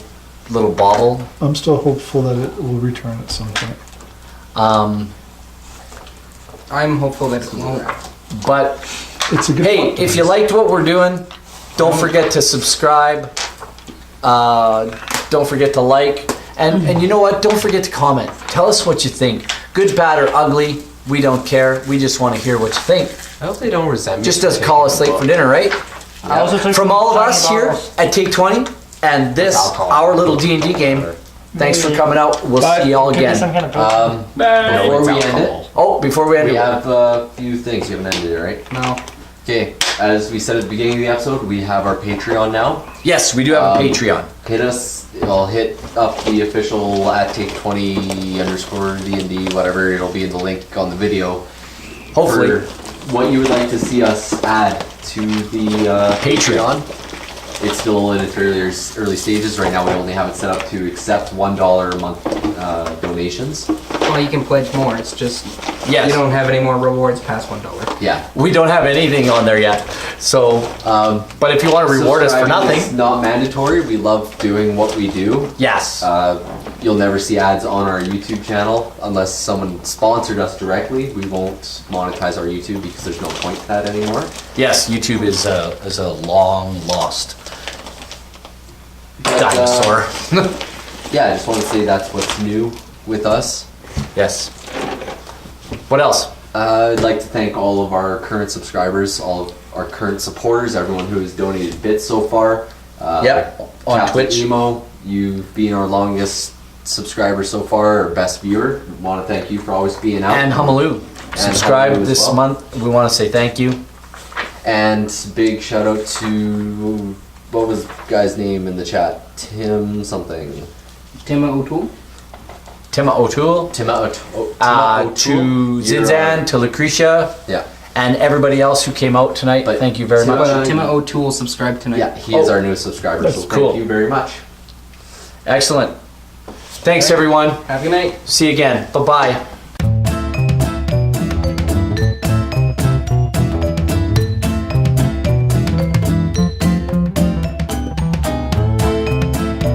little bauble. I'm still hopeful that it will return at some point. I'm hopeful that it won't. But It's a good hey, plot if you device. liked what we're doing, don't forget to subscribe. Don't forget to like. And you know what? Don't forget to comment. Tell us what you think. Good, bad, or ugly. We don't care. We just want to hear what you think. I hope they don't resent me. Just does call us late for dinner, right? I also took From some all of shiny us here bottles. at Take 20 and this, our little D&D game, thanks for coming out. We'll see y'all Could be some again. kind of Before we end it, Oh, before we end we it, have a few things. You haven't ended it, right? No. Okay, as we said at the beginning of the episode, we have our Patreon now. yes, we do have a Patreon. Hit us. I'll hit up the official at Take20_DnD, whatever. It'll be in the link on the video. Hopefully. For what you would like to see us add to the Patreon. It's still in its early stages. Right now, we only have it set up to accept $1 a month donations. Well, you can pledge more. It's just Yes. you don't have any more rewards past $1. Yeah. We don't have anything on there yet. So, but if you want to reward us for Subscribing nothing, is not mandatory. We love doing what we do. yes. You'll never see ads on our YouTube channel unless someone sponsored us directly. We won't monetize our YouTube because there's no point to that anymore. Yes, YouTube is a long lost But, dinosaur. Yeah, I just want to say that's what's new with us. Yes. What else? I'd like to thank all of our current subscribers, all of our current supporters, everyone who has donated bits so far. Yep, on Captain Twitch. Emo, you've been our longest subscriber so far, our best viewer. We want to thank you for always being out. And Humaloo. Subscribe Humaloo as this well. month. We want to say thank you. And big shout out to, what was the guy's name in the chat? Tim something. Tima O'Toole. Tima O'Toole. Tima To Zinzan, to Lucretia, Yeah. and everybody else who came out tonight. But Thank you very Tima- much. Tima O'Toole subscribed tonight. Yeah, he is our newest subscriber, That's so thank cool. you very much. Excellent. Thanks, everyone. Have a good night. See you again. Bye-bye.